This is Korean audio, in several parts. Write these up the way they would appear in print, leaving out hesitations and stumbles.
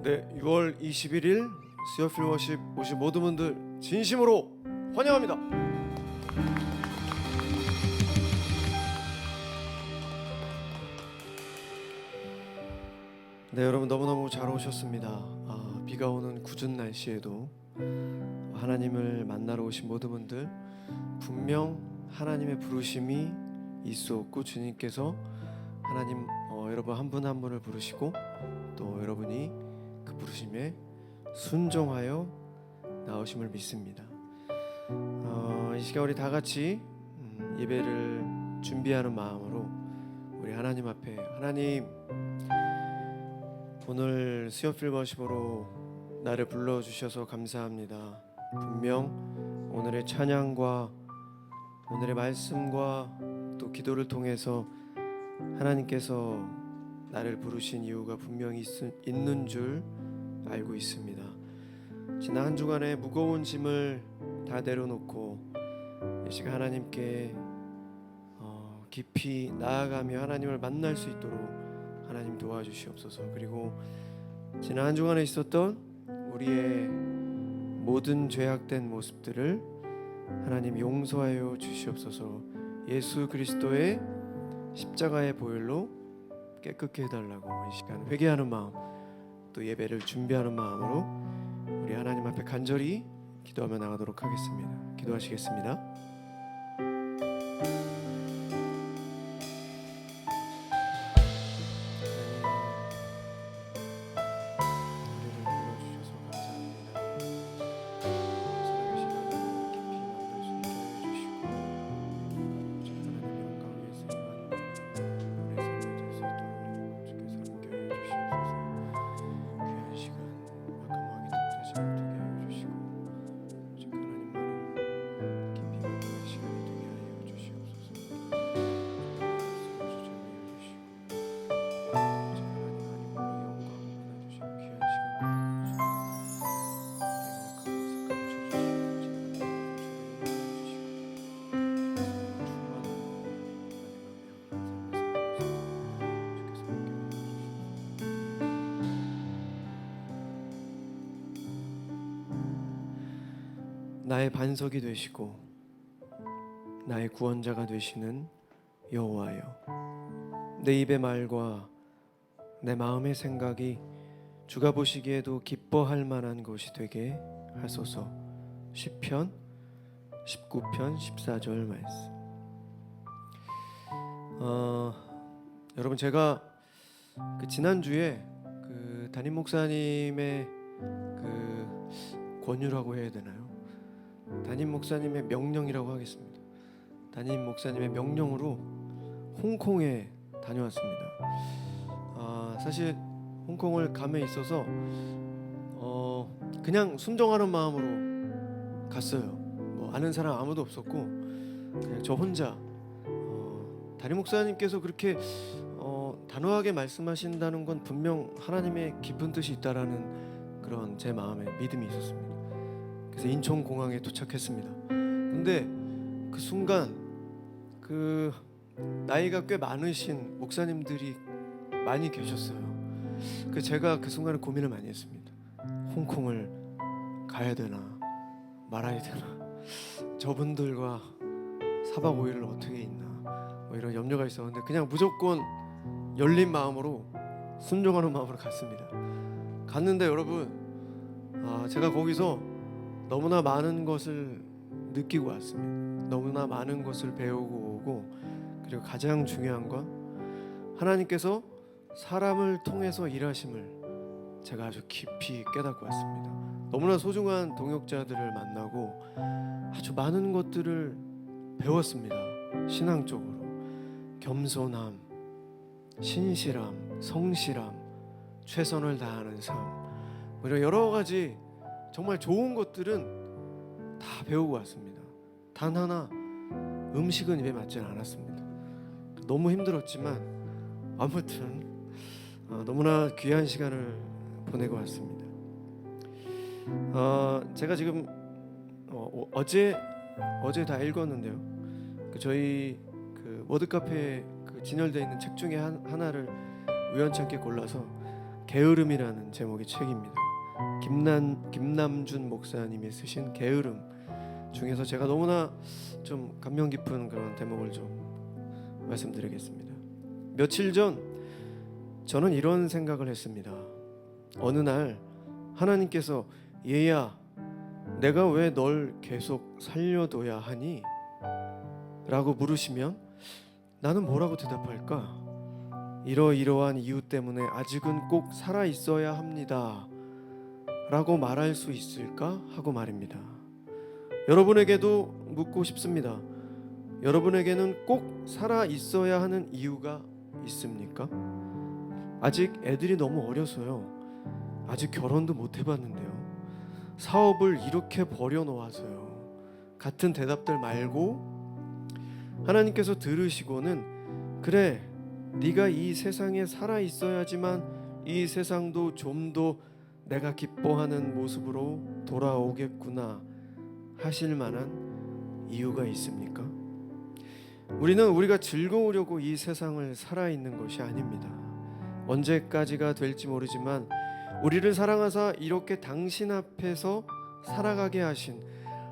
네, 6월 21일 스여필 워십 오신 모든 분들 진심으로 환영합니다. 네, 여러분 너무너무 잘 오셨습니다. 비가 오는 궂은 날씨에도 하나님을 만나러 오신 모든 분들, 분명 하나님의 부르심이 있었고 주님께서 하나님 여러분 한 분 한 분을 부르시고 또 여러분이 그 부르심에 순종하여 나오심을 믿습니다. 이 시간 우리 다 같이 예배를 준비하는 마음으로 우리 하나님 앞에, 하나님, 오늘 스여필 워십으로 나를 불러주셔서 감사합니다. 분명 오늘의 찬양과 오늘의 말씀과 또 기도를 통해서 하나님께서 나를 부르신 이유가 분명히 있는 줄 알고 있습니다. 지난 한 주간의 무거운 짐을 다 내려놓고 이 시간 하나님께 깊이 나아가며 하나님을 만날 수 있도록 하나님 도와주시옵소서. 그리고 지난 한 주간에 있었던 우리의 모든 죄악된 모습들을 하나님 용서하여 주시옵소서. 예수 그리스도의 십자가의 보혈로 깨끗게 해달라고 이 시간 회개하는 마음, 또 예배를 준비하는 마음으로 우리 하나님 앞에 간절히 기도하며 나가도록 하겠습니다. 기도하시겠습니다. 나의 반석이 되시고 나의 구원자가 되시는 여호와여, 내 입의 말과 내 마음의 생각이 주가 보시기에도 기뻐할 만한 것이 되게 하소서. 시편 19편 14절 말씀. 여러분, 제가 지난주에 담임 목사님의 권유라고 해야 되나요? 담임 목사님의 명령이라고 하겠습니다. 담임 목사님의 명령으로 홍콩에 다녀왔습니다. 사실 홍콩을 감에 있어서 그냥 순종하는 마음으로 갔어요. 뭐 아는 사람 아무도 없었고 그냥 저 혼자. 담임 목사님께서 그렇게 단호하게 말씀하신다는 건 분명 하나님의 깊은 뜻이 있다라는 그런 제 마음에 믿음이 있었습니다. 그래서 인천공항에 도착했습니다. 근데 그 순간 나이가 꽤 많으신 목사님들이 많이 계셨어요. 제가 그 순간에 고민을 많이 했습니다. 홍콩을 가야 되나 말아야 되나, 저분들과 4박 5일을 어떻게 있나, 뭐 이런 염려가 있었는데 그냥 무조건 열린 마음으로 순종하는 마음으로 갔습니다. 갔는데 여러분, 제가 거기서 너무나 많은 것을 느끼고 왔습니다. 너무나 많은 것을 배우고 오고, 그리고 가장 중요한 건 하나님께서 사람을 통해서 일하심을 제가 아주 깊이 깨닫고 왔습니다. 너무나 소중한 동역자들을 만나고 아주 많은 것들을 배웠습니다. 신앙적으로 겸손함, 신실함, 성실함, 최선을 다하는 삶, 이런 여러 가지 정말 좋은 것들은 다 배우고 왔습니다. 단 하나, 음식은 입에 맞지 않았습니다. 너무 힘들었지만 아무튼 너무나 귀한 시간을 보내고 왔습니다. 제가 지금 어제 다 읽었는데요. 저희 워드카페에 진열되어 있는 책 중에 하나를 우연찮게 골라서 게으름이라는 제목의 책입니다. 김남준 목사님이 쓰신 게으름 중에서 제가 너무나 좀 감명 깊은 그런 대목을 좀 말씀드리겠습니다. 며칠 전 저는 이런 생각을 했습니다. 어느 날 하나님께서 얘야, 내가 왜 널 계속 살려둬야 하니? 라고 물으시면 나는 뭐라고 대답할까? 이러이러한 이유 때문에 아직은 꼭 살아 있어야 합니다 라고 말할 수 있을까 하고 말입니다. 여러분에게도 묻고 싶습니다. 여러분에게는 꼭 살아 있어야 하는 이유가 있습니까? 아직 애들이 너무 어려서요. 아직 결혼도 못 해봤는데요. 사업을 이렇게 버려놓아서요. 같은 대답들 말고 하나님께서 들으시고는 그래, 네가 이 세상에 살아 있어야지만 이 세상도 좀 더 내가 기뻐하는 모습으로 돌아오겠구나 하실 만한 이유가 있습니까? 우리는 우리가 즐거우려고 이 세상을 살아있는 것이 아닙니다. 언제까지가 될지 모르지만 우리를 사랑하사 이렇게 당신 앞에서 살아가게 하신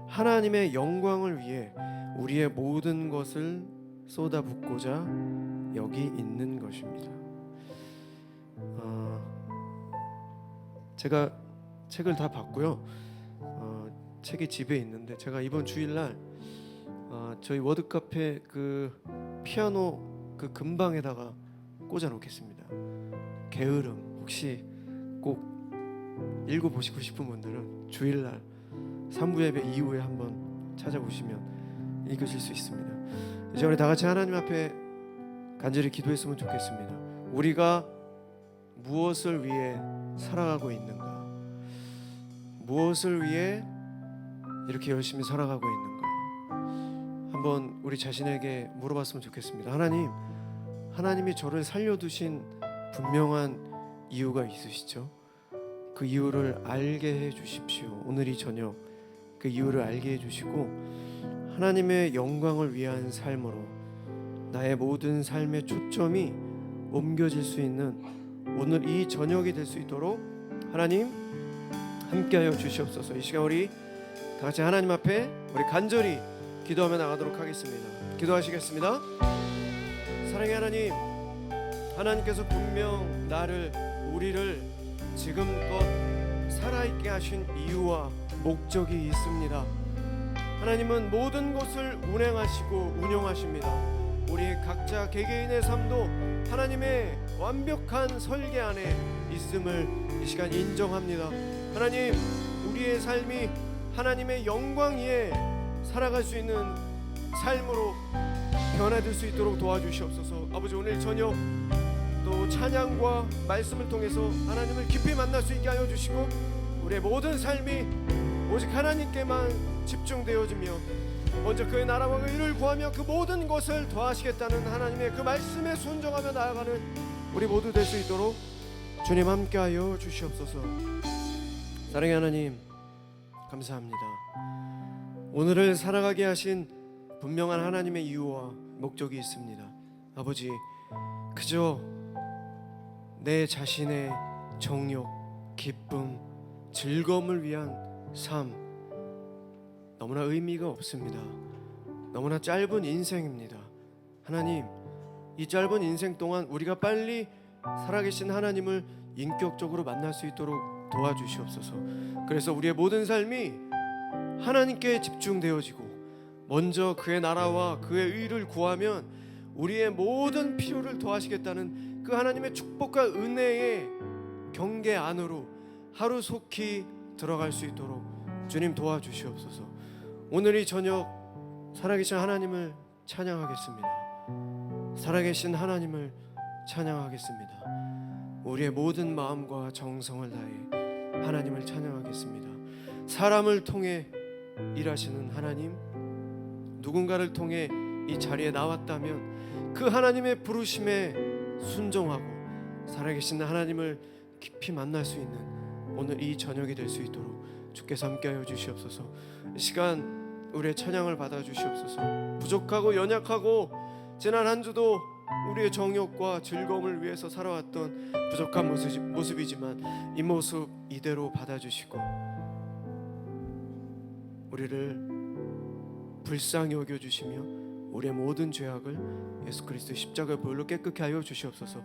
하나님의 영광을 위해 우리의 모든 것을 쏟아붓고자 여기 있는 것입니다. 제가 책을 다 봤고요. 책이 집에 있는데 제가 이번 주일날 저희 워드카페 그 피아노 그 금방에다가 꽂아 놓겠습니다. 게으름 혹시 꼭 읽어보시고 싶은 분들은 주일날 3부 예배 이후에 한번 찾아보시면 읽으실 수 있습니다. 이제 우리 다 같이 하나님 앞에 간절히 기도했으면 좋겠습니다. 우리가 무엇을 위해 살아가고 있는가? 무엇을 위해 이렇게 열심히 살아가고 있는가? 한번 우리 자신에게 물어봤으면 좋겠습니다. 하나님이 저를 살려두신 분명한 이유가 있으시죠? 그 이유를 알게 해 주십시오. 오늘 이 저녁 그 이유를 알게 해 주시고 하나님의 영광을 위한 삶으로 나의 모든 삶의 초점이 옮겨질 수 있는 오늘 이 저녁이 될 수 있도록 하나님 함께하여 주시옵소서. 이 시간 우리 다 같이 하나님 앞에 우리 간절히 기도하며 나가도록 하겠습니다. 기도하시겠습니다. 사랑의 하나님, 하나님께서 분명 우리를 지금껏 살아있게 하신 이유와 목적이 있습니다. 하나님은 모든 것을 운행하시고 운영하십니다. 우리 각자 개개인의 삶도 하나님의 완벽한 설계 안에 있음을 이 시간 인정합니다. 하나님, 우리의 삶이 하나님의 영광 위에 살아갈 수 있는 삶으로 변화될 수 있도록 도와주시옵소서. 아버지, 오늘 저녁 또 찬양과 말씀을 통해서 하나님을 깊이 만날 수 있게 하여 주시고 우리의 모든 삶이 오직 하나님께만 집중되어지며 먼저 그의 나라와 그 의를 구하며 그 모든 것을 더하시겠다는 하나님의 그 말씀에 순종하며 나아가는 우리 모두 될 수 있도록 주님 함께하여 주시옵소서. 사랑의 하나님, 감사합니다. 오늘을 살아가게 하신 분명한 하나님의 이유와 목적이 있습니다. 아버지, 그저 내 자신의 정욕, 기쁨, 즐거움을 위한 삶, 너무나 의미가 없습니다. 너무나 짧은 인생입니다. 하나님, 이 짧은 인생 동안 우리가 빨리 살아계신 하나님을 인격적으로 만날 수 있도록 도와주시옵소서. 그래서 우리의 모든 삶이 하나님께 집중되어지고 먼저 그의 나라와 그의 의를 구하면 우리의 모든 필요를 더하시겠다는 그 하나님의 축복과 은혜의 경계 안으로 하루속히 들어갈 수 있도록 주님 도와주시옵소서. 오늘 이 저녁 살아계신 하나님을 찬양하겠습니다. 살아계신 하나님을 찬양하겠습니다. 우리의 모든 마음과 정성을 다해 하나님을 찬양하겠습니다. 사람을 통해 일하시는 하나님, 누군가를 통해 이 자리에 나왔다면 그 하나님의 부르심에 순종하고 살아계신 하나님을 깊이 만날 수 있는 오늘 이 저녁이 될 수 있도록 주께서 함께하여 주시옵소서. 이 시간 우리의 찬양을 받아 주시옵소서. 부족하고 연약하고 지난 한 주도 우리의 정욕과 즐거움을 위해서 살아왔던 부족한 모습이지만 이 모습 이대로 받아주시고 우리를 불쌍히 여겨주시며 우리의 모든 죄악을 예수 그리스도의 십자가의 보혈로 깨끗게 하여 주시옵소서.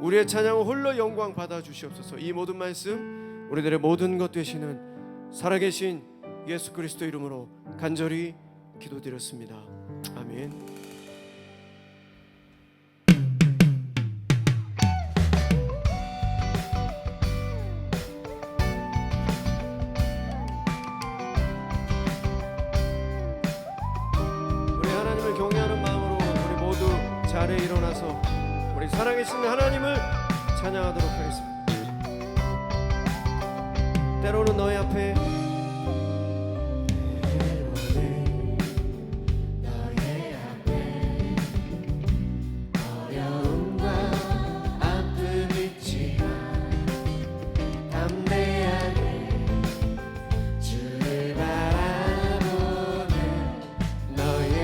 우리의 찬양을 홀로 영광 받아 주시옵소서. 이 모든 말씀 우리들의 모든 것 되시는 살아계신 예수 그리스도 이름으로 간절히 기도드렸습니다. 아멘. 경외하는 마음으로 우리 모두 자리에 일어나서 우리 살아계신 하나님을 찬양하도록 하겠습니다. 때로는 너희 앞에 어려움과 아픔이 있지만 담대하게 주를 바라보는 너의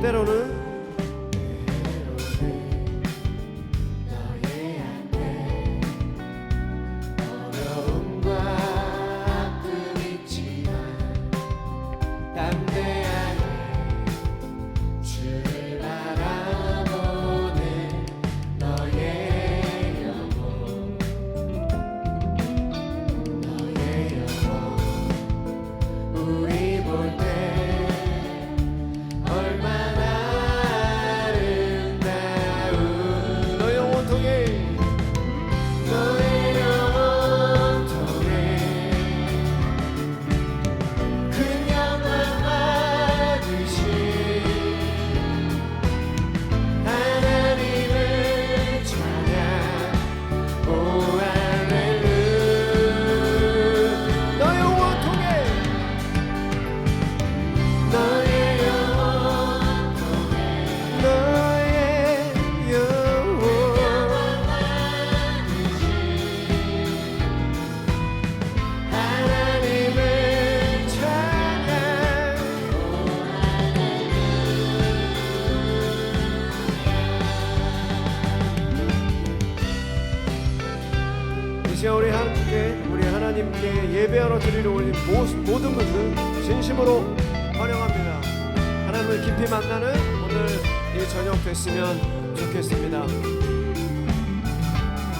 때로는 너의 앞에 어려움과 아픔이 있지만 담대하게 주를 바라보는 너의 영혼 우리 볼 때 우리 하나님께 예배하러 드리러 올린 모든 분들 진심으로 환영합니다. 하나님을 깊이 만나는 오늘 이 저녁 됐으면 좋겠습니다.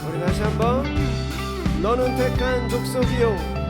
우리 다시 한번 너는 택한 족속이요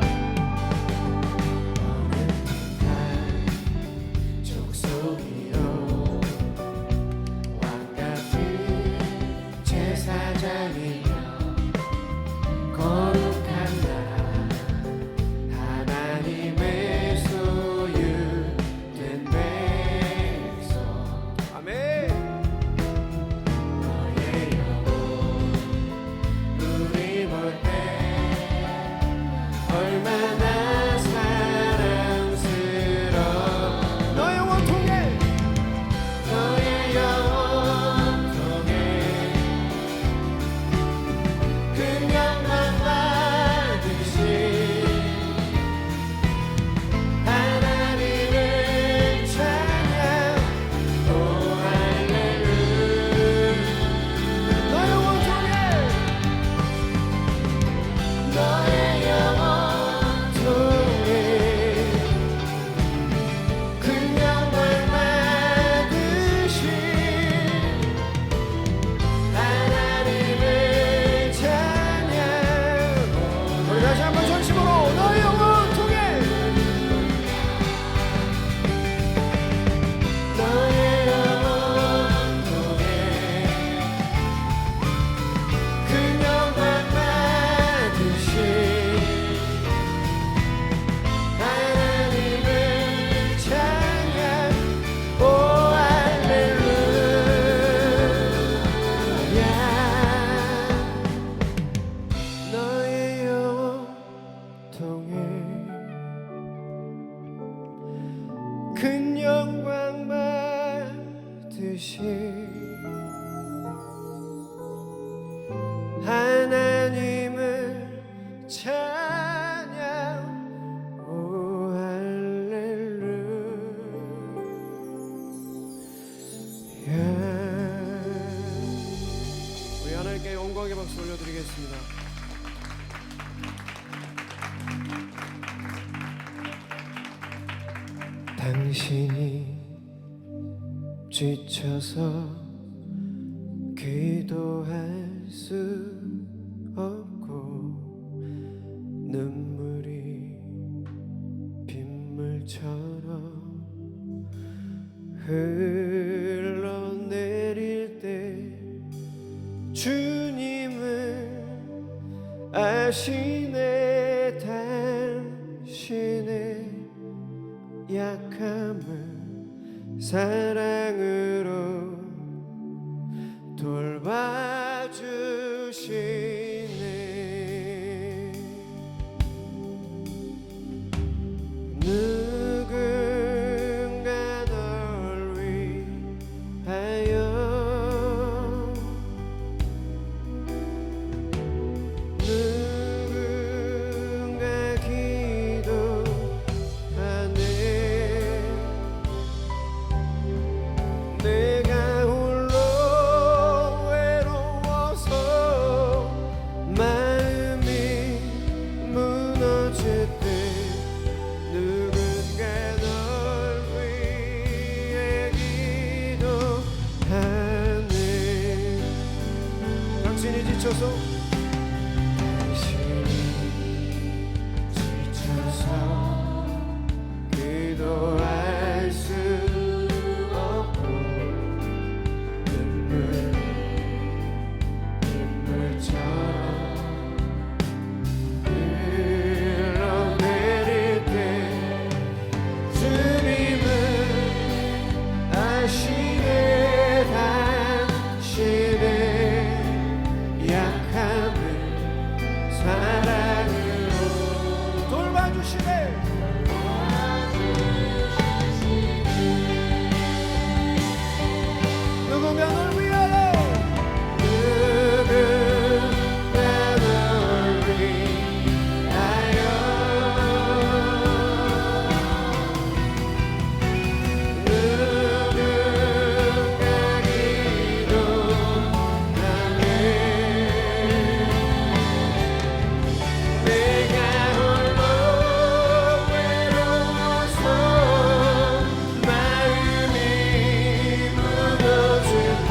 주신 하나님을 찬양. 오 할렐루야. 우리 하나님께 영광의 박수 올려드리겠습니다. 당신이 지쳐서 기도할 수 없고 눈물이 빗물처럼 흘러내릴 때 주님은 아시네. 당신의 약함을 사랑으로 돌봐주시네. 누군가 널 위하여 누군가 기도하네. 내가 홀로 외로워서 마음이 무너질 때 누군가 널 위해 기도하네. 당신이 지쳐서 기도할 수 없고 눈물처럼 흘러내릴 때 주님은 아시네. 당신의 약함을 사랑으로 돌봐주시네. 누군가 널 위하여 누군가 널 위하여 누군가 기도하네. 내가 홀로 외로워서 마음이 무너질 때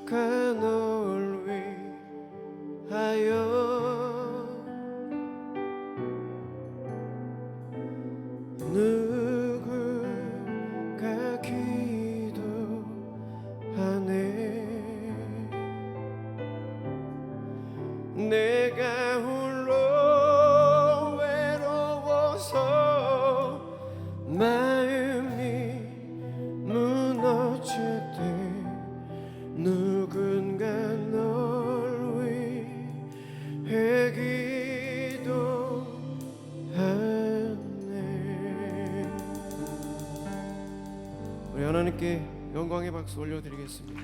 널 위하여 누구가 기도하네. 내가 홀로 외로워서 마음이 무너질 때 누군가 널 위해 기도하네. 우리 하나님께 영광의 박수 올려드리겠습니다.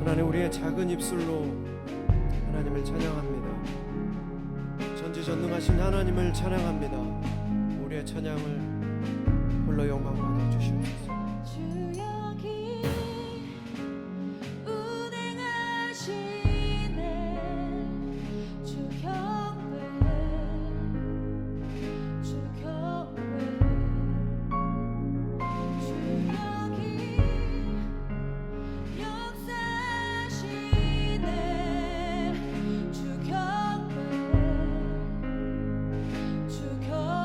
하나님, 우리의 작은 입술로 하나님을 찬양합니다. 전지전능하신 하나님을 찬양합니다. 우리의 찬양을 홀로 영광 받아 주시옵소서. 주 여기 운행하시네. 주 경배 주 경배. 주 여기 역사하시네. 주 경배 주 경배.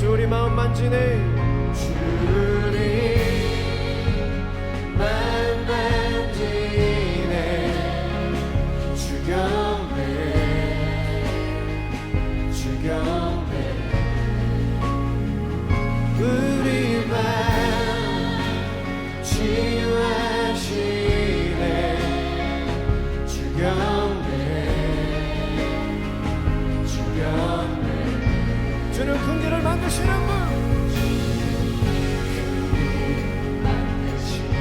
우리 마음 만지네. 주리 마음 만지네. 주 경배 주 경배. 우리 마음 치유하시네. 주 경배 주 경배. 주는 큰 길을 만드시는 분, 만드시는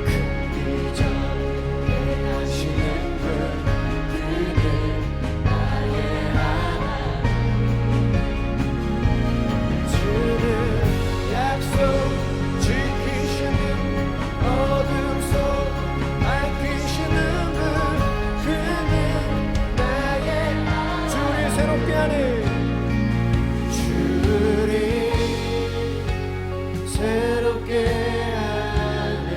큰 기적 행하시는 분, 그는 나의 하나님. 주는 약속 지키시는, 어둠 속 밝히시는 분, 그는 나의 하나님. 주를 새롭게 하네. 새롭게 하네.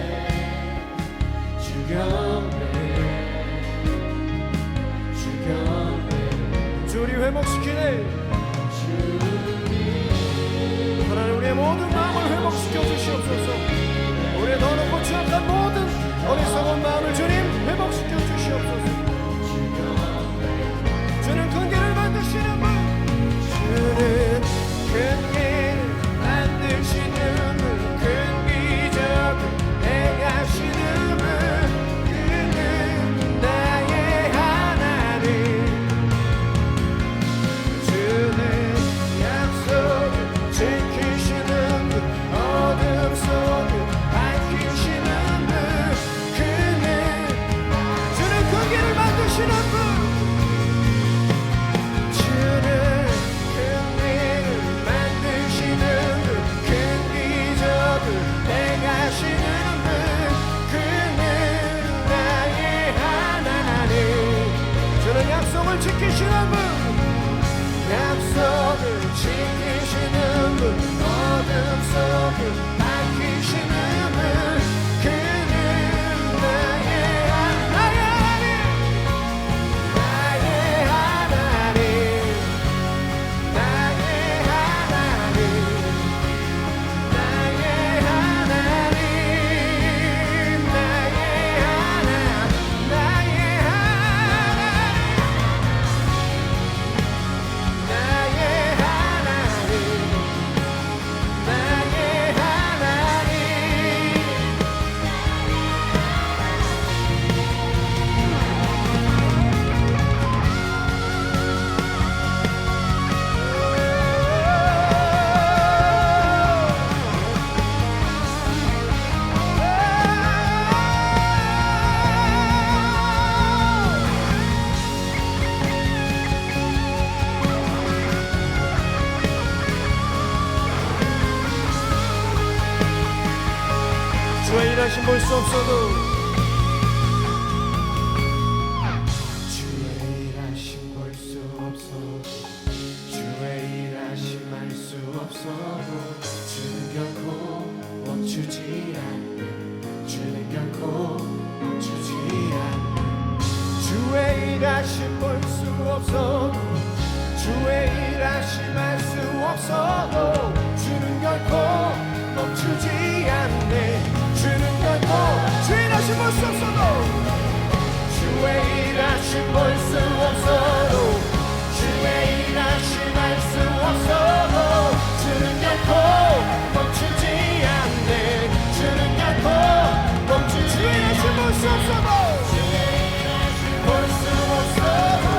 주 경배 주 경배. 주를 회복시키네. 하나님, 우리의 모든 마음을 회복시켜 주시옵소서. 우리의 더 높고 취약한 모든 어리석은 마음을 주님 회복시켜 주시옵소서. 주는 큰 길을 만드시는 분, 주는 큰 길을 만드시는 분, 큰 기적을 행하시는 분, 그는 나의 하나님. 주는 약속을 지키시는 분, 어둠 속을 밝히시는 분, 그는 주는 큰 길을 만드시는 분, 주는 큰 길을 만드시는 분, 큰 기적을 행하시는 분, 그는 나의 하나님. 주는 약속을 지키시는 분, 약속을 지키시는 분, 어둠 속을 밝히시는 분, 주의 일하심 볼 수 없어도 주의 일하심 볼 수 없어도 주의 일하심 알 수 없어도 주는 결코 멈추지 않네 주는 결코 멈추지 않네 주의 일하심 볼 수 없어도 주의 일하심 알 수 없어도 주는 결코 멈추지 않네 주는 결코 주의 일하심 볼 수 없어도 주의 일하심 볼 수 없어도 주의 일하심 알 수 없어도 주는 결코 멈추지 않네 주는 결코 멈추지 주의 일하심 볼 수 없어도 볼 수 없어도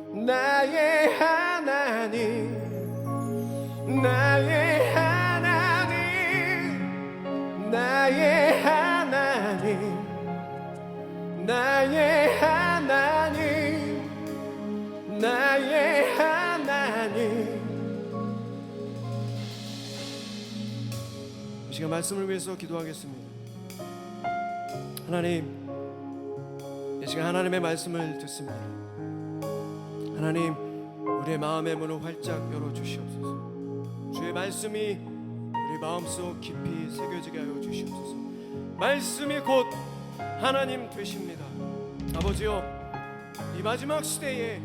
나의 하나님 나의 하나님 나의 하나님 나의 하나님 나의 하나님 이 시간 말씀을 위해서 기도하겠습니다. 하나님, 이 시간 하나님의 말씀을 듣습니다. 하나님, 우리의 마음의 문을 활짝 열어주시옵소서. 주의 말씀이 우리 마음속 깊이 새겨지게 하여 주시옵소서. 말씀이 곧 하나님 되십니다. 아버지여, 이 마지막 시대에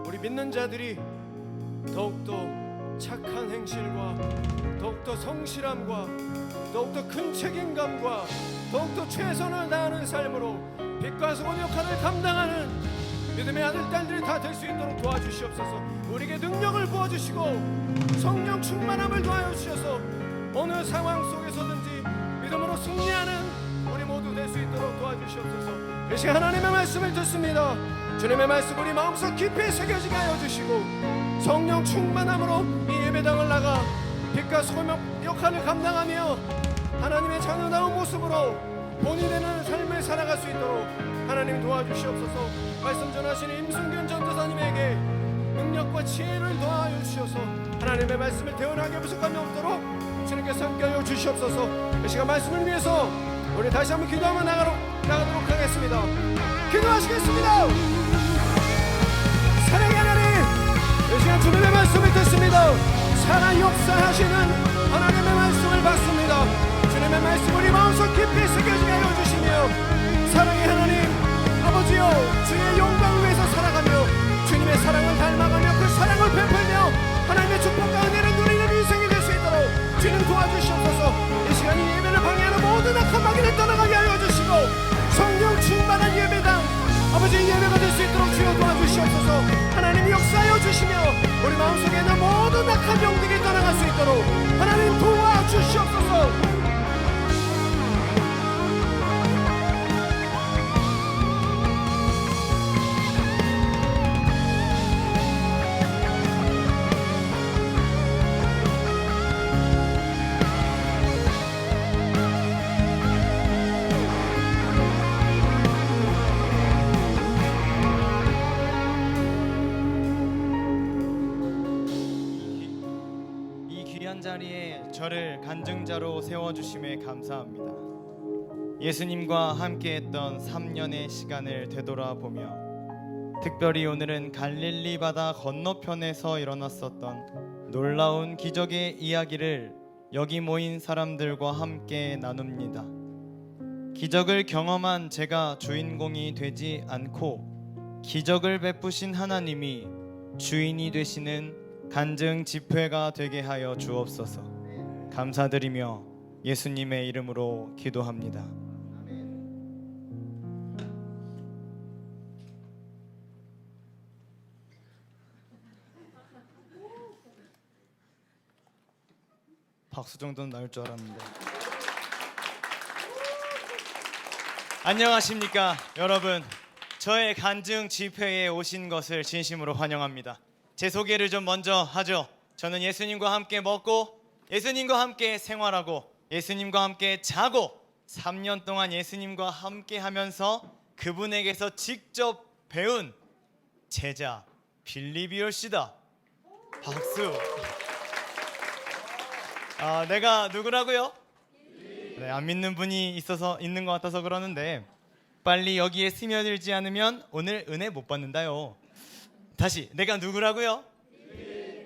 우리 믿는 자들이 더욱더 착한 행실과 더욱더 성실함과 더욱더 큰 책임감과 더욱더 최선을 다하는 삶으로 빛과 소금 역할을 감당하는 믿음의 아들 딸들이 다 될 수 있도록 도와주시옵소서. 우리에게 능력을 부어주시고 성령 충만함을 도와여 주셔서 어느 상황 속에서든지 믿음으로 승리하는 우리 모두 될 수 있도록 도와주시옵소서. 이 시간 하나님의 말씀을 듣습니다. 주님의 말씀 우리 마음속 깊이 새겨지게 하여 주시고 성령 충만함으로 이 예배당을 나가 빛과 소금 역할을 감당하며 하나님의 자녀다운 모습으로 본이 되는 삶을 살아갈 수 있도록 하나님 도와주시옵소서. 말씀 전하시는 임승균 전도사님에게 능력과 지혜를 도와여 주셔서 하나님의 말씀을 대언하게 부족함이 없도록 주님께서 함께하여 주시옵소서. 이 시간 말씀을 위해서 우리 다시 한번 기도하며 나가도록 하겠습니다. 기도하시겠습니다. 사랑의 하나님, 이 시간 주님의 말씀을 듣습니다. 살아 역사하시는 하나님의 말씀을 받습니다. 주님의 말씀 우리 마음속 깊이 새겨지게 하여 주시며 사랑의 하나님 아버지여, 주의 영광을 위해서 살아가며 주님의 사랑을 닮아가며 그 사랑을 베풀며 하나님의 축복과 은혜를 누리는 인생이 될 수 있도록 주님 도와주시옵소서. 이 시간 이 예배를 방해하는 모든 악한 마귀를 떠나가게 하여 주시고 성령 충만한 예배당 아버지 예배가 될 수 있도록 주여 도와주시옵소서. 하나님이 역사하여 주시며 우리 마음속에 있는 모든 악한 영들이 떠나갈 수 있도록 하나님 도와주시옵소서. 자리에 저를 간증자로 세워주심에 감사합니다. 예수님과 함께했던 3년의 시간을 되돌아보며 특별히 오늘은 갈릴리 바다 건너편에서 일어났었던 놀라운 기적의 이야기를 여기 모인 사람들과 함께 나눕니다. 기적을 경험한 제가 주인공이 되지 않고 기적을 베푸신 하나님이 주인이 되시는 간증 집회가 되게 하여 주옵소서. 감사드리며 예수님의 이름으로 기도합니다. 박수 정도는 나올 줄 알았는데. 안녕하십니까 여러분. 저의 간증 집회에 오신 것을 진심으로 환영합니다. 제 소개를 좀 먼저 하죠. 저는 예수님과 함께 먹고 예수님과 함께 생활하고 예수님과 함께 자고 3년 동안 예수님과 함께 하면서 그분에게서 직접 배운 제자 빌립이올 씨다. 박수. 내가 누구라고요? 네, 안 믿는 분이 있는 것 같아서 그러는데 빨리 여기에 스며들지 않으면 오늘 은혜 못 받는다요. 다시 내가 누구라고요?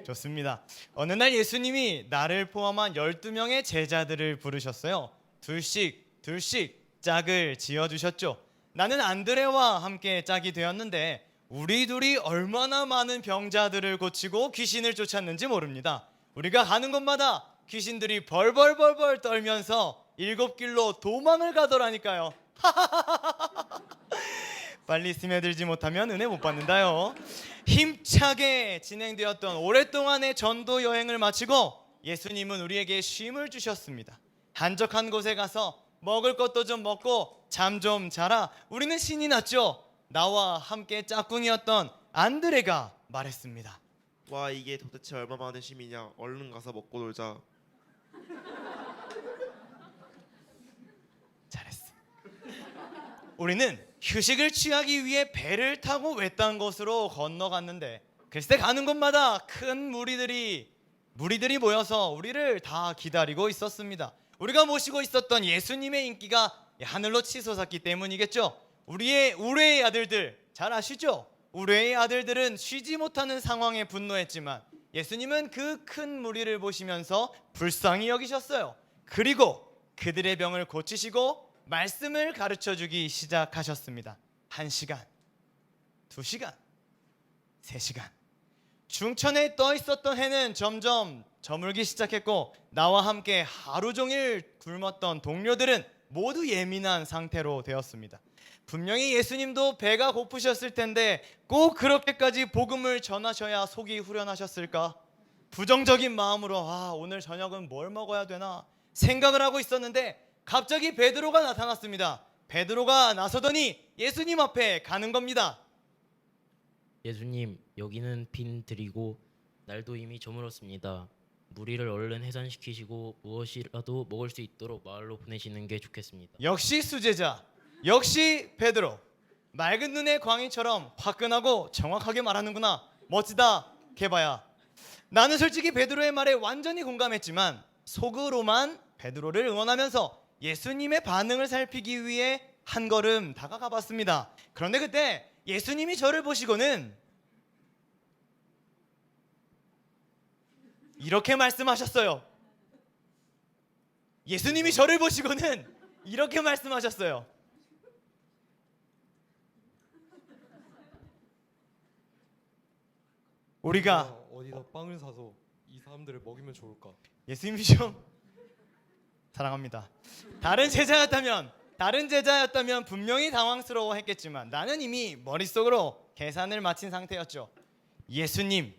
좋습니다. 어느 날 예수님이 나를 포함한 12명의 제자들을 부르셨어요. 둘씩 짝을 지어주셨죠. 나는 안드레와 함께 짝이 되었는데 우리 둘이 얼마나 많은 병자들을 고치고 귀신을 쫓았는지 모릅니다. 우리가 가는 곳마다 귀신들이 벌벌 떨면서 7길로 도망을 가더라니까요. 빨리 스며들지 못하면 은혜 못 받는다요. 힘차게 진행되었던 오랫동안의 전도 여행을 마치고 예수님은 우리에게 쉼을 주셨습니다. 한적한 곳에 가서 먹을 것도 좀 먹고 잠 좀 자라. 우리는 신이 났죠. 나와 함께 짝꿍이었던 안드레가 말했습니다. 와, 이게 도대체 얼마 만의 쉼이냐. 얼른 가서 먹고 놀자. 잘했어. 우리는 휴식을 취하기 위해 배를 타고 외딴 곳으로 건너갔는데 글쎄 가는 곳마다 큰 무리들이 모여서 우리를 다 기다리고 있었습니다. 우리가 모시고 있었던 예수님의 인기가 하늘로 치솟았기 때문이겠죠. 우리의 우레의 아들들 잘 아시죠? 우레의 아들들은 쉬지 못하는 상황에 분노했지만 예수님은 그 큰 무리를 보시면서 불쌍히 여기셨어요. 그리고 그들의 병을 고치시고 말씀을 가르쳐주기 시작하셨습니다. 1시간, 2시간, 3시간. 중천에 떠 있었던 해는 점점 저물기 시작했고 나와 함께 하루 종일 굶었던 동료들은 모두 예민한 상태로 되었습니다. 분명히 예수님도 배가 고프셨을 텐데 꼭 그렇게까지 복음을 전하셔야 속이 후련하셨을까? 부정적인 마음으로 오늘 저녁은 뭘 먹어야 되나 생각을 하고 있었는데 갑자기 베드로가 나타났습니다. 베드로가 나서더니 예수님 앞에 가는 겁니다. 예수님, 여기는 빈 들이고 날도 이미 저물었습니다. 무리를 얼른 해산시키시고 무엇이라도 먹을 수 있도록 마을로 보내시는 게 좋겠습니다. 역시 수제자, 역시 베드로. 맑은 눈의 광희처럼 화끈하고 정확하게 말하는구나. 멋지다, 개바야. 나는 솔직히 베드로의 말에 완전히 공감했지만 속으로만 베드로를 응원하면서 예수님의 반응을 살피기 위해 한 걸음 다가가 봤습니다. 그런데 그때 예수님이 저를 보시고는 이렇게 말씀하셨어요. 예수님이 저를 보시고는 이렇게 말씀하셨어요. 우리가 어디다 빵을 사서 이 사람들을 먹이면 좋을까? 예수님이 좀 사랑합니다. 다른 제자였다면 분명히 당황스러워했겠지만 나는 이미 머릿속으로 계산을 마친 상태였죠. 예수님,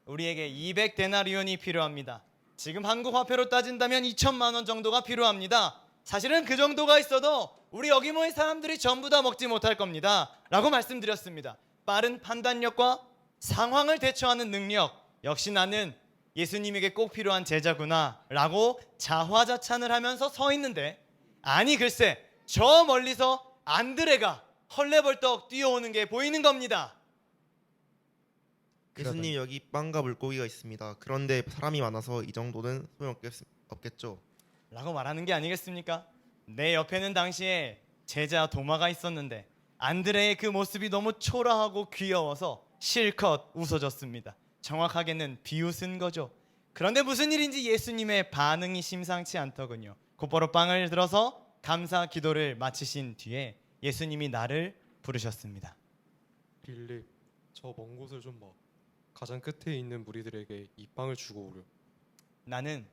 우리에게 200데나리온이 필요합니다. 지금 한국 화폐로 따진다면 2천만 원 정도가 필요합니다. 사실은 그 정도가 있어도 우리 여기 모인 사람들이 전부 다 먹지 못할 겁니다. 라고 말씀드렸습니다. 빠른 판단력과 상황을 대처하는 능력, 역시 나는 예수님에게 꼭 필요한 제자구나 라고 자화자찬을 하면서 서 있는데 아니 글쎄 저 멀리서 안드레가 헐레벌떡 뛰어오는 게 보이는 겁니다. 예수님 여기 빵과 물고기가 있습니다. 그런데 사람이 많아서 이 정도는 소용없겠죠. 라고 말하는 게 아니겠습니까? 내 옆에는 당시에 제자 도마가 있었는데 안드레의 그 모습이 너무 초라하고 귀여워서 실컷 웃어줬습니다. 정확하게는 비웃은 거죠. 그런데 무슨 일인지 예수님의 반응이 심상치 않더군요. 곧바로 빵을 들어서 감사 기도를 마치신 뒤에 예수님이 나를 부르셨습니다. 빌립, 저 먼 곳을 좀 봐. 가장 끝에 있는 무리들에게 이 빵을 주고 오려. 나는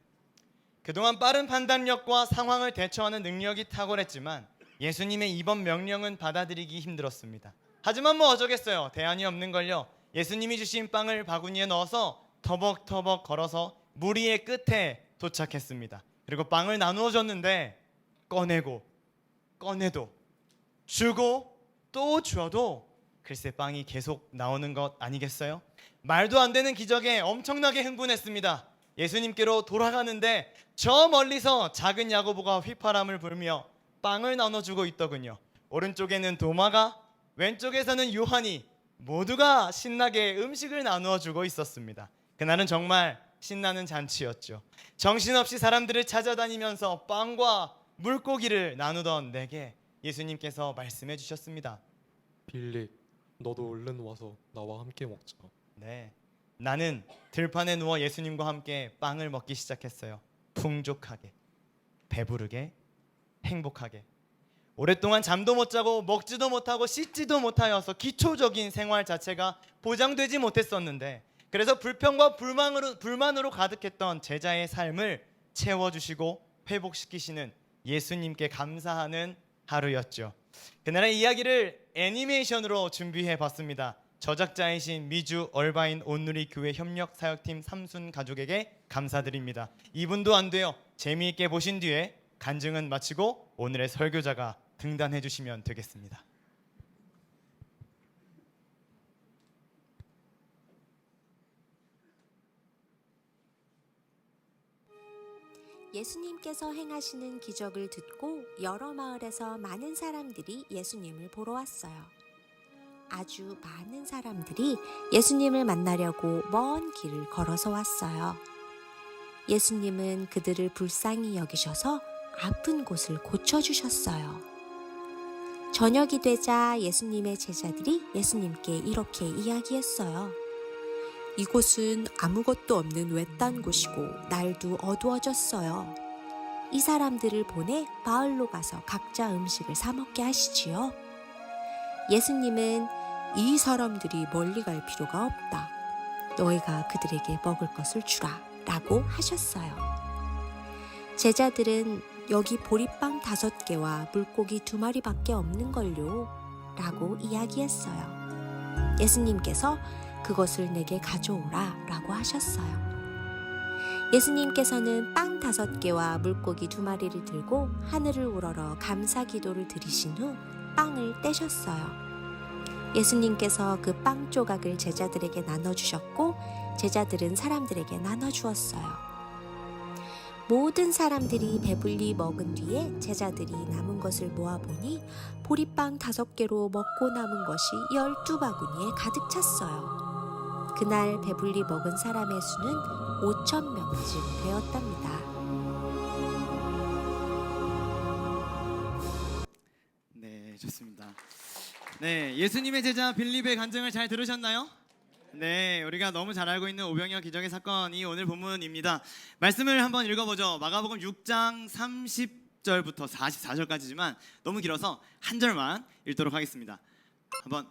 그동안 빠른 판단력과 상황을 대처하는 능력이 탁월했지만 예수님의 이번 명령은 받아들이기 힘들었습니다. 하지만 뭐 어쩌겠어요. 대안이 없는 걸요. 예수님이 주신 빵을 바구니에 넣어서 터벅터벅 걸어서 무리의 끝에 도착했습니다. 그리고 빵을 나누어 줬는데 꺼내도 주고 또 줘도 글쎄 빵이 계속 나오는 것 아니겠어요? 말도 안 되는 기적에 엄청나게 흥분했습니다. 예수님께로 돌아가는데 저 멀리서 작은 야고보가 휘파람을 불며 빵을 나눠주고 있더군요. 오른쪽에는 도마가, 왼쪽에서는 요한이 모두가 신나게 음식을 나누어 주고 있었습니다. 그날은 정말 신나는 잔치였죠. 정신없이 사람들을 찾아다니면서 빵과 물고기를 나누던 내게 예수님께서 말씀해 주셨습니다. 빌립, 너도 얼른 와서 나와 함께 먹자. 네, 나는 들판에 누워 예수님과 함께 빵을 먹기 시작했어요. 풍족하게, 배부르게, 행복하게. 오랫동안 잠도 못 자고 먹지도 못하고 씻지도 못하여서 기초적인 생활 자체가 보장되지 못했었는데, 그래서 불평과 불만으로 가득했던 제자의 삶을 채워주시고 회복시키시는 예수님께 감사하는 하루였죠. 그날의 이야기를 애니메이션으로 준비해봤습니다. 저작자이신 미주 얼바인 온누리 교회 협력 사역팀 삼순 가족에게 감사드립니다. 2분도 안 돼요. 재미있게 보신 뒤에 간증은 마치고 오늘의 설교자가 등단해 주시면 되겠습니다. 예수님께서 행하시는 기적을 듣고 여러 마을에서 많은 사람들이 예수님을 보러 왔어요. 아주 많은 사람들이 예수님을 만나려고 먼 길을 걸어서 왔어요. 예수님은 그들을 불쌍히 여기셔서 아픈 곳을 고쳐주셨어요. 저녁이 되자 예수님의 제자들이 예수님께 이렇게 이야기했어요. 이곳은 아무것도 없는 외딴 곳이고 날도 어두워졌어요. 이 사람들을 보내 마을로 가서 각자 음식을 사 먹게 하시지요. 예수님은 이 사람들이 멀리 갈 필요가 없다. 너희가 그들에게 먹을 것을 주라 라고 하셨어요. 제자들은 여기 보리빵 5개와 물고기 2마리밖에 없는 걸요 라고 이야기했어요. 예수님께서 그것을 내게 가져오라 라고 하셨어요. 예수님께서는 빵 5개와 물고기 2마리를 들고 하늘을 우러러 감사 기도를 드리신 후 빵을 떼셨어요. 예수님께서 그 빵 조각을 제자들에게 나눠주셨고 제자들은 사람들에게 나눠주었어요. 모든 사람들이 배불리 먹은 뒤에 제자들이 남은 것을 모아보니 보리빵 5개로 먹고 남은 것이 12바구니에 가득 찼어요. 그날 배불리 먹은 사람의 수는 5,000명쯤 되었답니다. 네, 좋습니다. 네, 예수님의 제자 빌립의 간증을 잘 들으셨나요? 네, 우리가 너무 잘 알고 있는 오병이어 기적의 사건이 오늘 본문입니다. 말씀을 한번 읽어보죠. 마가복음 6장 30절부터 44절까지지만 너무 길어서 한 절만 읽도록 하겠습니다. 한번.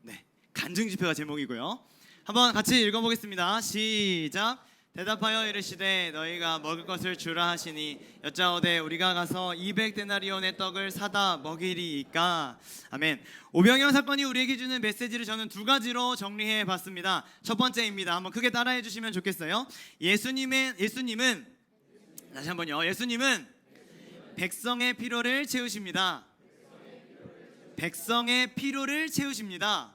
네, 간증 집회가 제목이고요. 한번 같이 읽어보겠습니다. 시작. 대답하여 이르시되 너희가 먹을 것을 주라 하시니 여짜오되 우리가 가서 200데나리온의 떡을 사다 먹이리이까. 아멘. 오병이어 사건이 우리에게 주는 메시지를 저는 2가지로 정리해 봤습니다. 첫 번째입니다. 한번 크게 따라해 주시면 좋겠어요. 예수님은 다시 한번요. 예수님은 백성의 필요를 채우십니다. 백성의 필요를 채우십니다.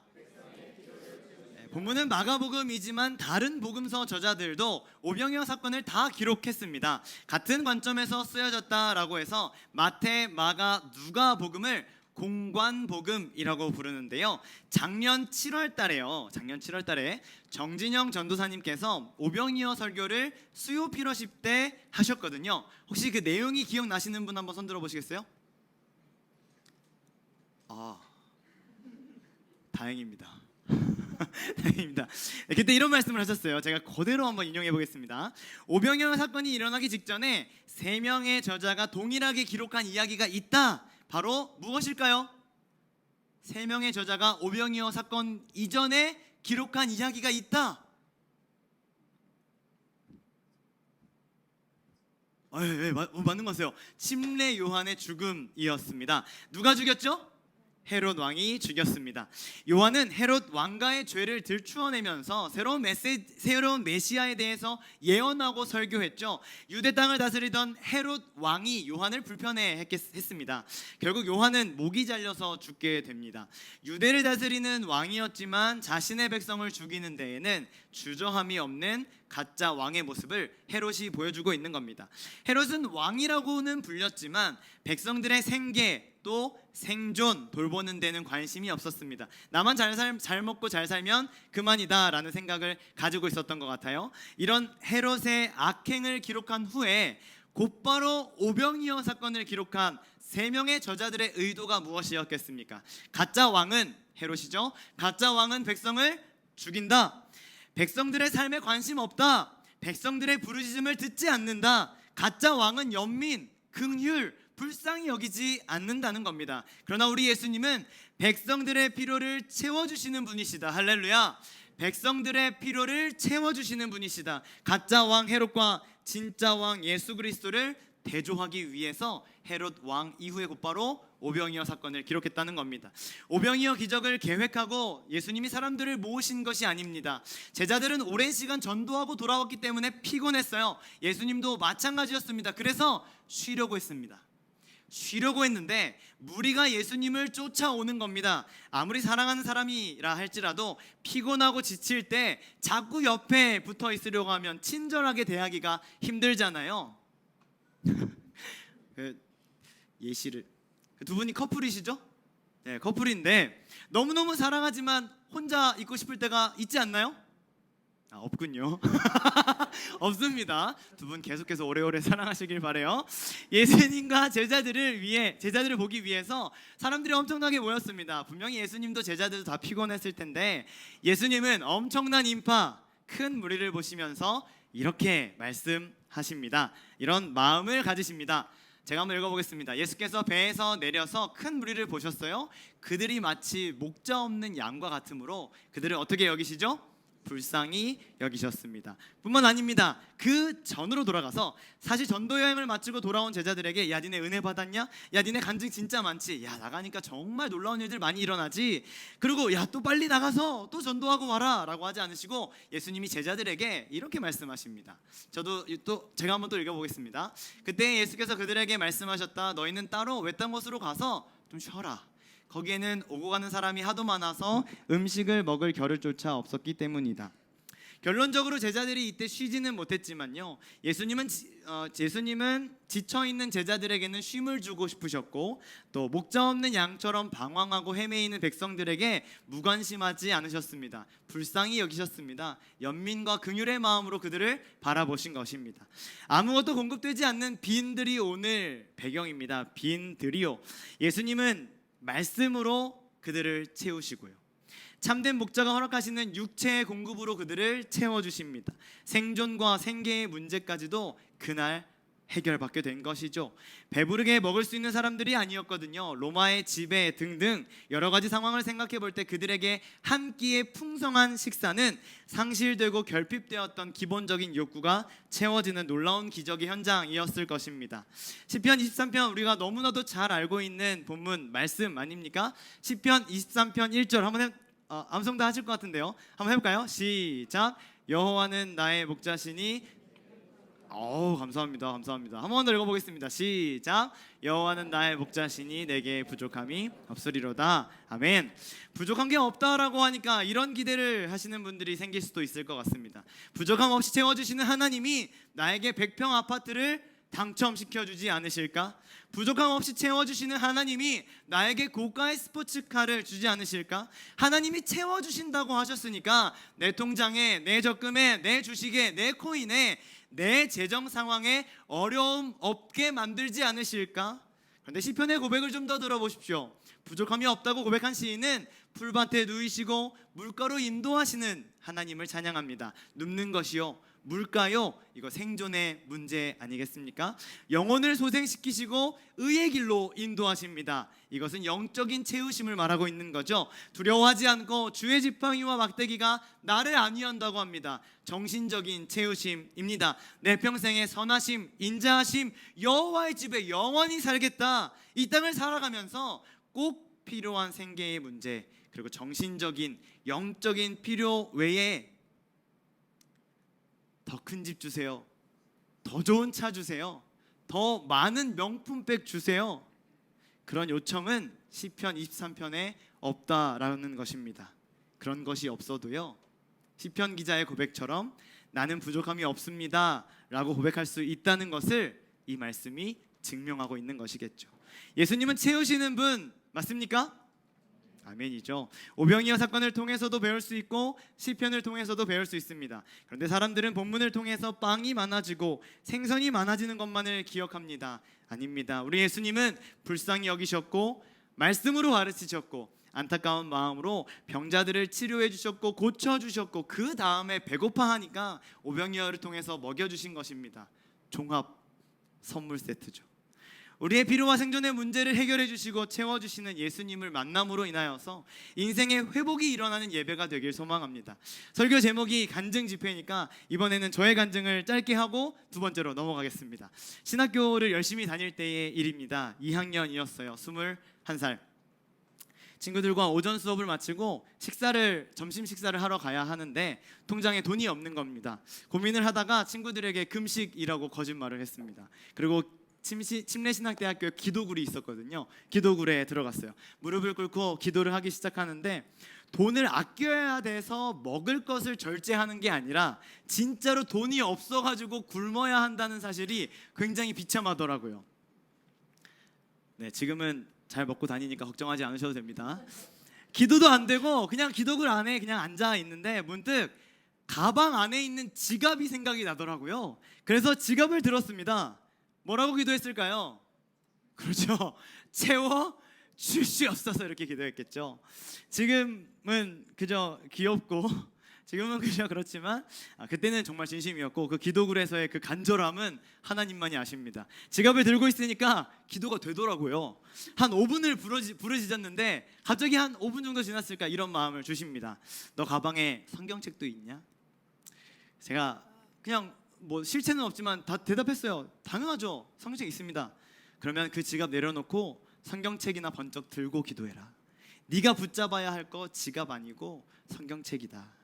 본문은 마가복음이지만 다른 복음서 저자들도 오병이어 사건을 다 기록했습니다. 같은 관점에서 쓰여졌다라고 해서 마태, 마가, 누가복음을 공관복음이라고 부르는데요. 작년 7월 달에 정진영 전도사님께서 오병이어 설교를 수요 피러십 때 하셨거든요. 혹시 그 내용이 기억나시는 분 한번 손들어 보시겠어요? 다행입니다. 다행입니다. 네, 그때 이런 말씀을 하셨어요. 제가 그대로 한번 인용해 보겠습니다. 오병이어 사건이 일어나기 직전에 3명의 저자가 동일하게 기록한 이야기가 있다. 바로 무엇일까요? 3명의 저자가 오병이어 사건 이전에 기록한 이야기가 있다. 맞는 거세요. 침례 요한의 죽음이었습니다. 누가 죽였죠? 헤롯 왕이 죽였습니다. 요한은 헤롯 왕가의 죄를 들추어내면서 새로운 메시아에 대해서 예언하고 설교했죠. 유대 땅을 다스리던 헤롯 왕이 요한을 불편해했습니다. 결국 요한은 목이 잘려서 죽게 됩니다. 유대를 다스리는 왕이었지만 자신의 백성을 죽이는 데에는 주저함이 없는 가짜 왕의 모습을 헤롯이 보여주고 있는 겁니다. 헤롯은 왕이라고는 불렸지만 백성들의 생계 또 생존 돌보는 데는 관심이 없었습니다. 나만 잘 먹고 잘 살면 그만이다라는 생각을 가지고 있었던 것 같아요. 이런 헤롯의 악행을 기록한 후에 곧바로 오병이어 사건을 기록한 3명의 저자들의 의도가 무엇이었겠습니까? 가짜 왕은 헤롯이죠. 가짜 왕은 백성을 죽인다. 백성들의 삶에 관심 없다. 백성들의 부르짖음을 듣지 않는다. 가짜 왕은 연민, 긍휼, 불쌍히 여기지 않는다는 겁니다. 그러나 우리 예수님은 백성들의 필요를 채워주시는 분이시다. 할렐루야. 백성들의 필요를 채워주시는 분이시다. 가짜 왕 헤롯과 진짜 왕 예수 그리스도를 대조하기 위해서 헤롯 왕 이후에 곧바로 오병이어 사건을 기록했다는 겁니다. 오병이어 기적을 계획하고 예수님이 사람들을 모으신 것이 아닙니다. 제자들은 오랜 시간 전도하고 돌아왔기 때문에 피곤했어요. 예수님도 마찬가지였습니다. 그래서 쉬려고 했는데 무리가 예수님을 쫓아오는 겁니다. 아무리 사랑하는 사람이라 할지라도 피곤하고 지칠 때 자꾸 옆에 붙어 있으려고 하면 친절하게 대하기가 힘들잖아요. 예시를 두 분이 커플이시죠? 네, 커플인데 너무너무 사랑하지만 혼자 있고 싶을 때가 있지 않나요? 없군요. 없습니다. 두 분 계속해서 오래오래 사랑하시길 바래요. 예수님과 제자들을 보기 위해서 사람들이 엄청나게 모였습니다. 분명히 예수님도 제자들도 다 피곤했을 텐데 예수님은 엄청난 인파, 큰 무리를 보시면서 이렇게 말씀하십니다. 이런 마음을 가지십니다. 제가 한번 읽어보겠습니다. 예수께서 배에서 내려서 큰 무리를 보셨어요. 그들이 마치 목자 없는 양과 같으므로 그들을 어떻게 여기시죠? 불쌍히 여기셨습니다. 뿐만 아닙니다. 그 전으로 돌아가서 사실 전도 여행을 마치고 돌아온 제자들에게 야 니네 은혜 받았냐? 야 니네 간증 진짜 많지? 야 나가니까 정말 놀라운 일들 많이 일어나지? 그리고 야 또 빨리 나가서 또 전도하고 와라 라고 하지 않으시고 예수님이 제자들에게 이렇게 말씀하십니다. 저도 또 제가 한번 또 읽어보겠습니다. 그때 예수께서 그들에게 말씀하셨다. 너희는 따로 외딴 곳으로 가서 좀 쉬어라. 거기에는 오고 가는 사람이 하도 많아서 음식을 먹을 겨를조차 없었기 때문이다. 결론적으로 제자들이 이때 쉬지는 못했지만요. 예수님은 지쳐있는 제자들에게는 쉼을 주고 싶으셨고 또 목자 없는 양처럼 방황하고 헤매이는 백성들에게 무관심하지 않으셨습니다. 불쌍히 여기셨습니다. 연민과 긍휼의 마음으로 그들을 바라보신 것입니다. 아무것도 공급되지 않는 빈들이 오늘 배경입니다. 빈들이요. 예수님은 말씀으로 그들을 채우시고요. 참된 목자가 허락하시는 육체의 공급으로 그들을 채워주십니다. 생존과 생계의 문제까지도 그날 해결받게 된 것이죠. 배부르게 먹을 수 있는 사람들이 아니었거든요. 로마의 지배 등등 여러 가지 상황을 생각해 볼 때 그들에게 한 끼의 풍성한 식사는 상실되고 결핍되었던 기본적인 욕구가 채워지는 놀라운 기적의 현장이었을 것입니다. 시편 23편 우리가 너무나도 잘 알고 있는 본문 말씀 아닙니까? 시편 23편 1절 한번 암송 다 하실 것 같은데요. 한번 해볼까요? 시작. 여호와는 나의 목자시니 감사합니다. 한 번 더 읽어보겠습니다. 시작. 여호와는 나의 목자시니 내게 부족함이 없으리로다. 아멘. 부족한 게 없다라고 하니까 이런 기대를 하시는 분들이 생길 수도 있을 것 같습니다. 부족함 없이 채워주시는 하나님이 나에게 100평 아파트를 당첨시켜주지 않으실까? 부족함 없이 채워주시는 하나님이 나에게 고가의 스포츠카를 주지 않으실까? 하나님이 채워주신다고 하셨으니까 내 통장에, 내 적금에, 내 주식에, 내 코인에, 내 재정 상황에 어려움 없게 만들지 않으실까? 그런데 시편의 고백을 좀 더 들어보십시오. 부족함이 없다고 고백한 시인은 풀밭에 누이시고 물가로 인도하시는 하나님을 찬양합니다. 눕는 것이요, 물가요, 이거 생존의 문제 아니겠습니까? 영혼을 소생시키시고 의의 길로 인도하십니다. 이것은 영적인 채우심을 말하고 있는 거죠. 두려워하지 않고 주의 지팡이와 막대기가 나를 안위한다고 합니다. 정신적인 채우심입니다. 내 평생의 선하심, 인자하심, 여호와의 집에 영원히 살겠다. 이 땅을 살아가면서 꼭 필요한 생계의 문제, 그리고 정신적인, 영적인 필요 외에 더 큰 집 주세요, 더 좋은 차 주세요, 더 많은 명품백 주세요, 그런 요청은 시편 23편에 없다라는 것입니다. 그런 것이 없어도요, 시편 기자의 고백처럼 나는 부족함이 없습니다 라고 고백할 수 있다는 것을 이 말씀이 증명하고 있는 것이겠죠. 예수님은 채우시는 분 맞습니까? 아멘이죠. 오병이어 사건을 통해서도 배울 수 있고 시편을 통해서도 배울 수 있습니다. 그런데 사람들은 본문을 통해서 빵이 많아지고 생선이 많아지는 것만을 기억합니다. 아닙니다. 우리 예수님은 불쌍히 여기셨고 말씀으로 가르치셨고 안타까운 마음으로 병자들을 치료해 주셨고 고쳐 주셨고 그 다음에 배고파하니까 오병이어를 통해서 먹여주신 것입니다. 종합 선물 세트죠. 우리의 필요와 생존의 문제를 해결해 주시고 채워주시는 예수님을 만남으로 인하여서 인생의 회복이 일어나는 예배가 되길 소망합니다. 설교 제목이 간증 집회니까 이번에는 저의 간증을 짧게 하고 두 번째로 넘어가겠습니다. 신학교를 열심히 다닐 때의 일입니다. 2학년이었어요. 21살. 친구들과 오전 수업을 마치고 점심 식사를 하러 가야 하는데 통장에 돈이 없는 겁니다. 고민을 하다가 친구들에게 금식이라고 거짓말을 했습니다. 그리고 침례신학대학교에 기도굴이 있었거든요. 기도굴에 들어갔어요. 무릎을 꿇고 기도를 하기 시작하는데 돈을 아껴야 돼서 먹을 것을 절제하는 게 아니라 진짜로 돈이 없어가지고 굶어야 한다는 사실이 굉장히 비참하더라고요. 네, 지금은 잘 먹고 다니니까 걱정하지 않으셔도 됩니다. 기도도 안 되고 그냥 기도굴 안에 그냥 앉아 있는데 문득 가방 안에 있는 지갑이 생각이 나더라고요. 그래서 지갑을 들었습니다. 뭐라고 기도했을까요? 그렇죠. 채워 주시옵소서 이렇게 기도했겠죠. 지금은 그저 귀엽고 지금은 그저 그렇지만 그때는 정말 진심이었고 그 기도굴에서의 그 간절함은 하나님만이 아십니다. 지갑을 들고 있으니까 기도가 되더라고요. 한 5분을 부르짖었는데 갑자기 한 5분 정도 지났을까 이런 마음을 주십니다. 너 가방에 성경책도 있냐? 제가 그냥 뭐 실체는 없지만 다 대답했어요. 당연하죠. 성경책 있습니다. 그러면 그 지갑 내려놓고 성경책이나 번쩍 들고 기도해라. 네가 붙잡아야 할 거 지갑 아니고 성경책이다.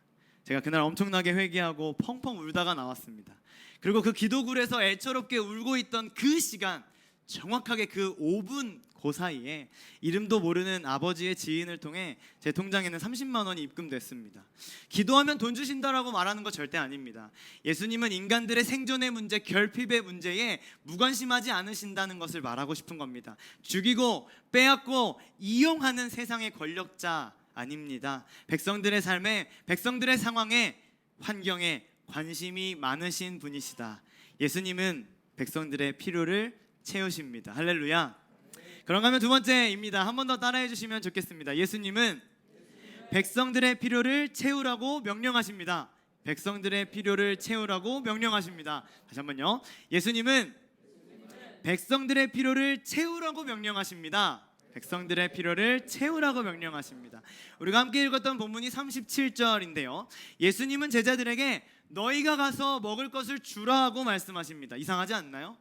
제가 그날 엄청나게 회개하고 펑펑 울다가 나왔습니다. 그리고 그 기도굴에서 애처롭게 울고 있던 그 시간, 정확하게 그 5분 그 사이에 이름도 모르는 아버지의 지인을 통해 제 통장에는 30만 원이 입금됐습니다. 기도하면 돈 주신다라고 말하는 거 절대 아닙니다. 예수님은 인간들의 생존의 문제, 결핍의 문제에 무관심하지 않으신다는 것을 말하고 싶은 겁니다. 죽이고 빼앗고 이용하는 세상의 권력자 아닙니다. 백성들의 삶에, 백성들의 상황에, 환경에 관심이 많으신 분이시다. 예수님은 백성들의 필요를 채우십니다. 할렐루야. 그런가 하면 두 번째입니다. 한 번 더 따라해 주시면 좋겠습니다. 예수님은 백성들의 필요를 채우라고 명령하십니다. 백성들의 필요를 채우라고 명령하십니다. 다시 한번요. 예수님은 백성들의 필요를 채우라고 명령하십니다. 백성들의 필요를 채우라고 명령하십니다. 우리가 함께 읽었던 본문이 37절인데요. 예수님은 제자들에게 너희가 가서 먹을 것을 주라 하고 말씀하십니다. 이상하지 않나요?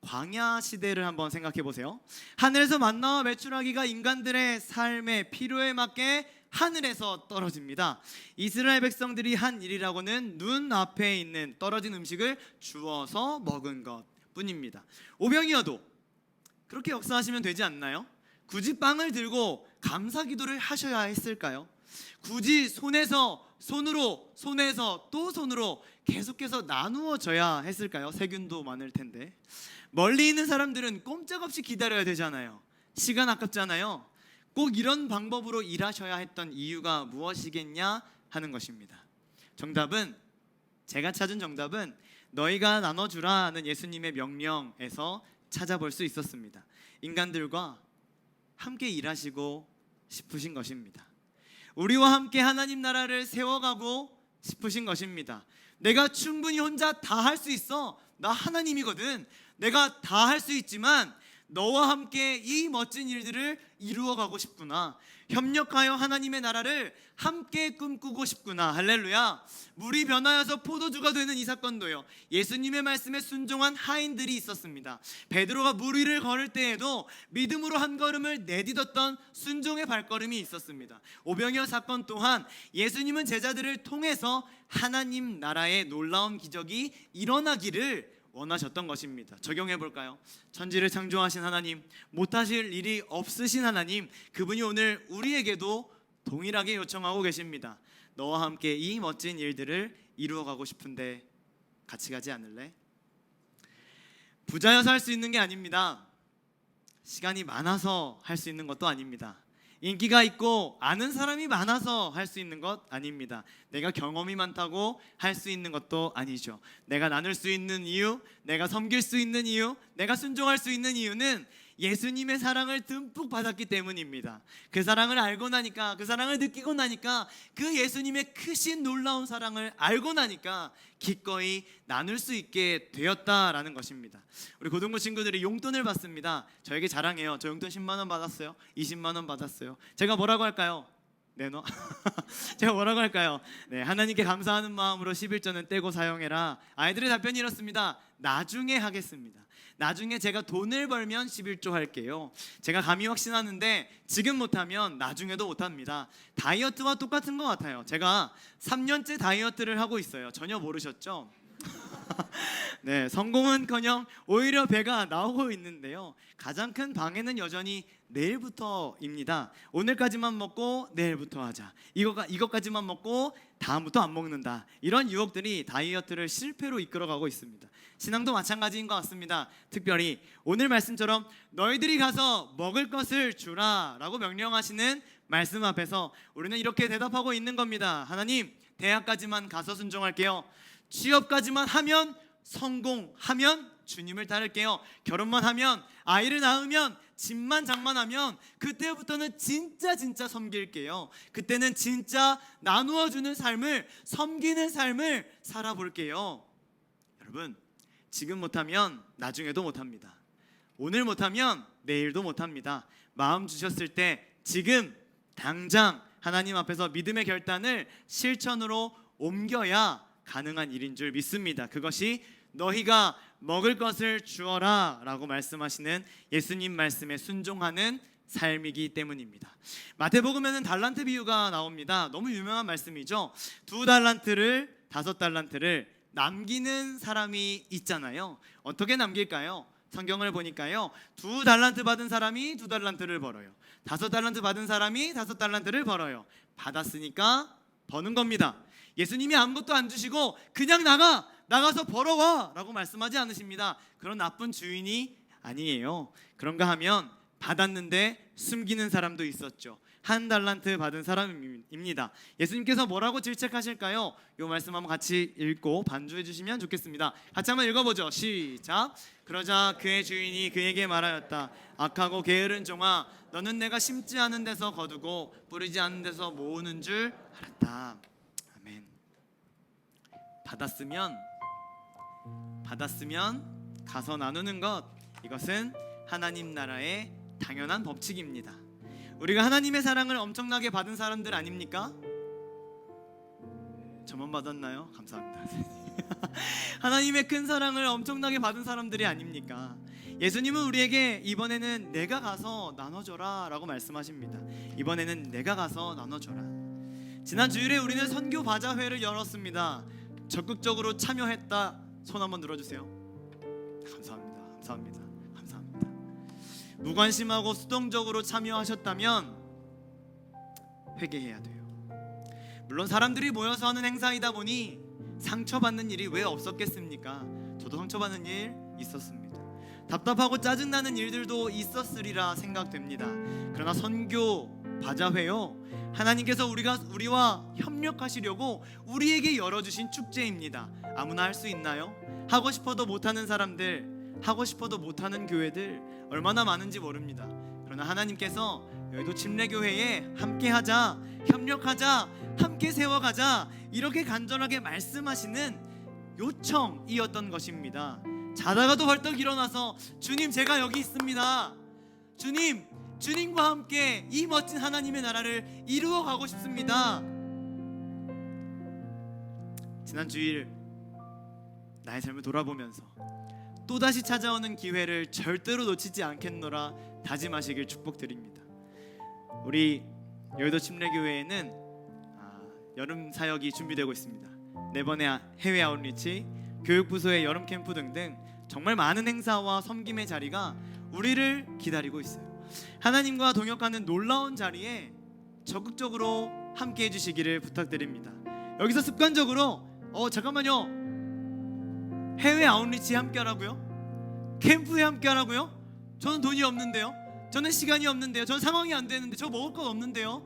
광야 시대를 한번 생각해 보세요. 하늘에서 만나와 메추라기가 인간들의 삶의 필요에 맞게 하늘에서 떨어집니다. 이스라엘 백성들이 한 일이라고는 눈앞에 있는 떨어진 음식을 주워서 먹은 것뿐입니다. 오병이어도 그렇게 역사하시면 되지 않나요? 굳이 빵을 들고 감사 기도를 하셔야 했을까요? 굳이 손에서 또 손으로 계속해서 나누어 줘야 했을까요? 세균도 많을 텐데. 멀리 있는 사람들은 꼼짝없이 기다려야 되잖아요. 시간 아깝잖아요. 꼭 이런 방법으로 일하셔야 했던 이유가 무엇이겠냐 하는 것입니다. 제가 찾은 정답은 너희가 나눠주라는 예수님의 명령에서 찾아볼 수 있었습니다. 인간들과 함께 일하시고 싶으신 것입니다. 우리와 함께 하나님 나라를 세워가고 싶으신 것입니다. 내가 충분히 혼자 다 할 수 있어. 나 하나님이거든. 내가 다 할 수 있지만 너와 함께 이 멋진 일들을 이루어가고 싶구나. 협력하여 하나님의 나라를 함께 꿈꾸고 싶구나. 할렐루야. 물이 변하여서 포도주가 되는 이 사건도요, 예수님의 말씀에 순종한 하인들이 있었습니다. 베드로가 물 위를 걸을 때에도 믿음으로 한 걸음을 내딛었던 순종의 발걸음이 있었습니다. 오병이어 사건 또한 예수님은 제자들을 통해서 하나님 나라의 놀라운 기적이 일어나기를 원하셨던 것입니다. 적용해 볼까요? 천지를 창조하신 하나님, 못하실 일이 없으신 하나님, 그분이 오늘 우리에게도 동일하게 요청하고 계십니다. 너와 함께 이 멋진 일들을 이루어가고 싶은데 같이 가지 않을래? 부자여서 할 수 있는 게 아닙니다. 시간이 많아서 할 수 있는 것도 아닙니다. 인기가 있고 아는 사람이 많아서 할 수 있는 것 아닙니다. 내가 경험이 많다고 할 수 있는 것도 아니죠. 내가 나눌 수 있는 이유, 내가 섬길 수 있는 이유, 내가 순종할 수 있는 이유는 예수님의 사랑을 듬뿍 받았기 때문입니다. 그 사랑을 알고 나니까, 그 사랑을 느끼고 나니까, 그 예수님의 크신 놀라운 사랑을 알고 나니까 기꺼이 나눌 수 있게 되었다라는 것입니다. 우리 고등부 친구들이 용돈을 받습니다. 저에게 자랑해요. 저 용돈 10만 원 받았어요. 20만 원 받았어요. 제가 뭐라고 할까요? 내놔. 제가 뭐라고 할까요? 네, 하나님께 감사하는 마음으로 11조는 떼고 사용해라. 아이들의 답변이 이렇습니다. 나중에 하겠습니다. 나중에 제가 돈을 벌면 11조 할게요. 제가 감히 확신하는데 지금 못하면 나중에도 못합니다. 다이어트와 똑같은 것 같아요. 제가 3년째 다이어트를 하고 있어요. 전혀 모르셨죠? 네, 성공은커녕 오히려 배가 나오고 있는데요. 가장 큰 방해는 여전히 내일부터입니다. 오늘까지만 먹고 내일부터 하자. 이것까지만 먹고 다음부터 안 먹는다. 이런 유혹들이 다이어트를 실패로 이끌어가고 있습니다. 신앙도 마찬가지인 것 같습니다. 특별히 오늘 말씀처럼 너희들이 가서 먹을 것을 주라라고 명령하시는 말씀 앞에서 우리는 이렇게 대답하고 있는 겁니다. 하나님, 대학까지만 가서 순종할게요. 취업까지만 하면, 성공하면 주님을 따를게요. 결혼만 하면, 아이를 낳으면, 집만 장만하면 그때부터는 진짜 섬길게요. 그때는 진짜 나누어주는 삶을, 섬기는 삶을 살아볼게요. 여러분, 지금 못하면 나중에도 못합니다. 오늘 못하면 내일도 못합니다. 마음 주셨을 때 지금 당장 하나님 앞에서 믿음의 결단을 실천으로 옮겨야 가능한 일인 줄 믿습니다. 그것이 너희가 먹을 것을 주어라 라고 말씀하시는 예수님 말씀에 순종하는 삶이기 때문입니다. 마태복음에는 달란트 비유가 나옵니다. 너무 유명한 말씀이죠. 2달란트를 5달란트를 남기는 사람이 있잖아요. 어떻게 남길까요? 성경을 보니까요, 2달란트 받은 사람이 2달란트를 벌어요. 5달란트 받은 사람이 5달란트를 벌어요. 받았으니까 버는 겁니다. 예수님이 아무것도 안 주시고 그냥 나가서 벌어와 라고 말씀하지 않으십니다. 그런 나쁜 주인이 아니에요. 그런가 하면 받았는데 숨기는 사람도 있었죠. 1달란트 받은 사람입니다. 예수님께서 뭐라고 질책하실까요? 이 말씀 한번 같이 읽고 반주해 주시면 좋겠습니다. 같이 한번 읽어보죠. 시작. 그러자 그의 주인이 그에게 말하였다. 악하고 게으른 종아, 너는 내가 심지 않은 데서 거두고 뿌리지 않은 데서 모으는 줄 알았다. 아멘. 받았으면 가서 나누는 것, 이것은 하나님 나라의 당연한 법칙입니다. 우리가 하나님의 사랑을 엄청나게 받은 사람들 아닙니까? 저만 받았나요? 감사합니다. 하나님의 큰 사랑을 엄청나게 받은 사람들이 아닙니까? 예수님은 우리에게 이번에는 내가 가서 나눠줘라 라고 말씀하십니다. 이번에는 내가 가서 나눠줘라. 지난 주일에 우리는 선교 바자회를 열었습니다. 적극적으로 참여했다 손 한번 들어주세요. 감사합니다. 무관심하고 수동적으로 참여하셨다면 회개해야 돼요. 물론 사람들이 모여서 하는 행사이다 보니 상처받는 일이 왜 없었겠습니까? 저도 상처받는 일 있었습니다. 답답하고 짜증나는 일들도 있었으리라 생각됩니다. 그러나 선교 바자회요, 하나님께서 우리와 협력하시려고 우리에게 열어주신 축제입니다. 아무나 할 수 있나요? 하고 싶어도 못하는 사람들, 하고 싶어도 못하는 교회들 얼마나 많은지 모릅니다. 그러나 하나님께서 여의도 침례교회에 함께하자, 협력하자, 함께 세워가자, 이렇게 간절하게 말씀하시는 요청이었던 것입니다. 자다가도 벌떡 일어나서 주님, 제가 여기 있습니다. 주님과 함께 이 멋진 하나님의 나라를 이루어 가고 싶습니다. 지난 주일 나의 삶을 돌아보면서 또다시 찾아오는 기회를 절대로 놓치지 않겠노라 다짐하시길 축복드립니다. 우리 여의도 침례교회에는 여름 사역이 준비되고 있습니다. 네 번의 해외 아웃리치, 교육부서의 여름 캠프 등등 정말 많은 행사와 섬김의 자리가 우리를 기다리고 있어요. 하나님과 동역하는 놀라운 자리에 적극적으로 함께 해주시기를 부탁드립니다. 여기서 습관적으로 잠깐만요, 해외 아웃리치 함께 하라고요? 캠프에 함께 하라고요? 저는 돈이 없는데요, 저는 시간이 없는데요, 저는 상황이 안 되는데, 저 먹을 것 없는데요,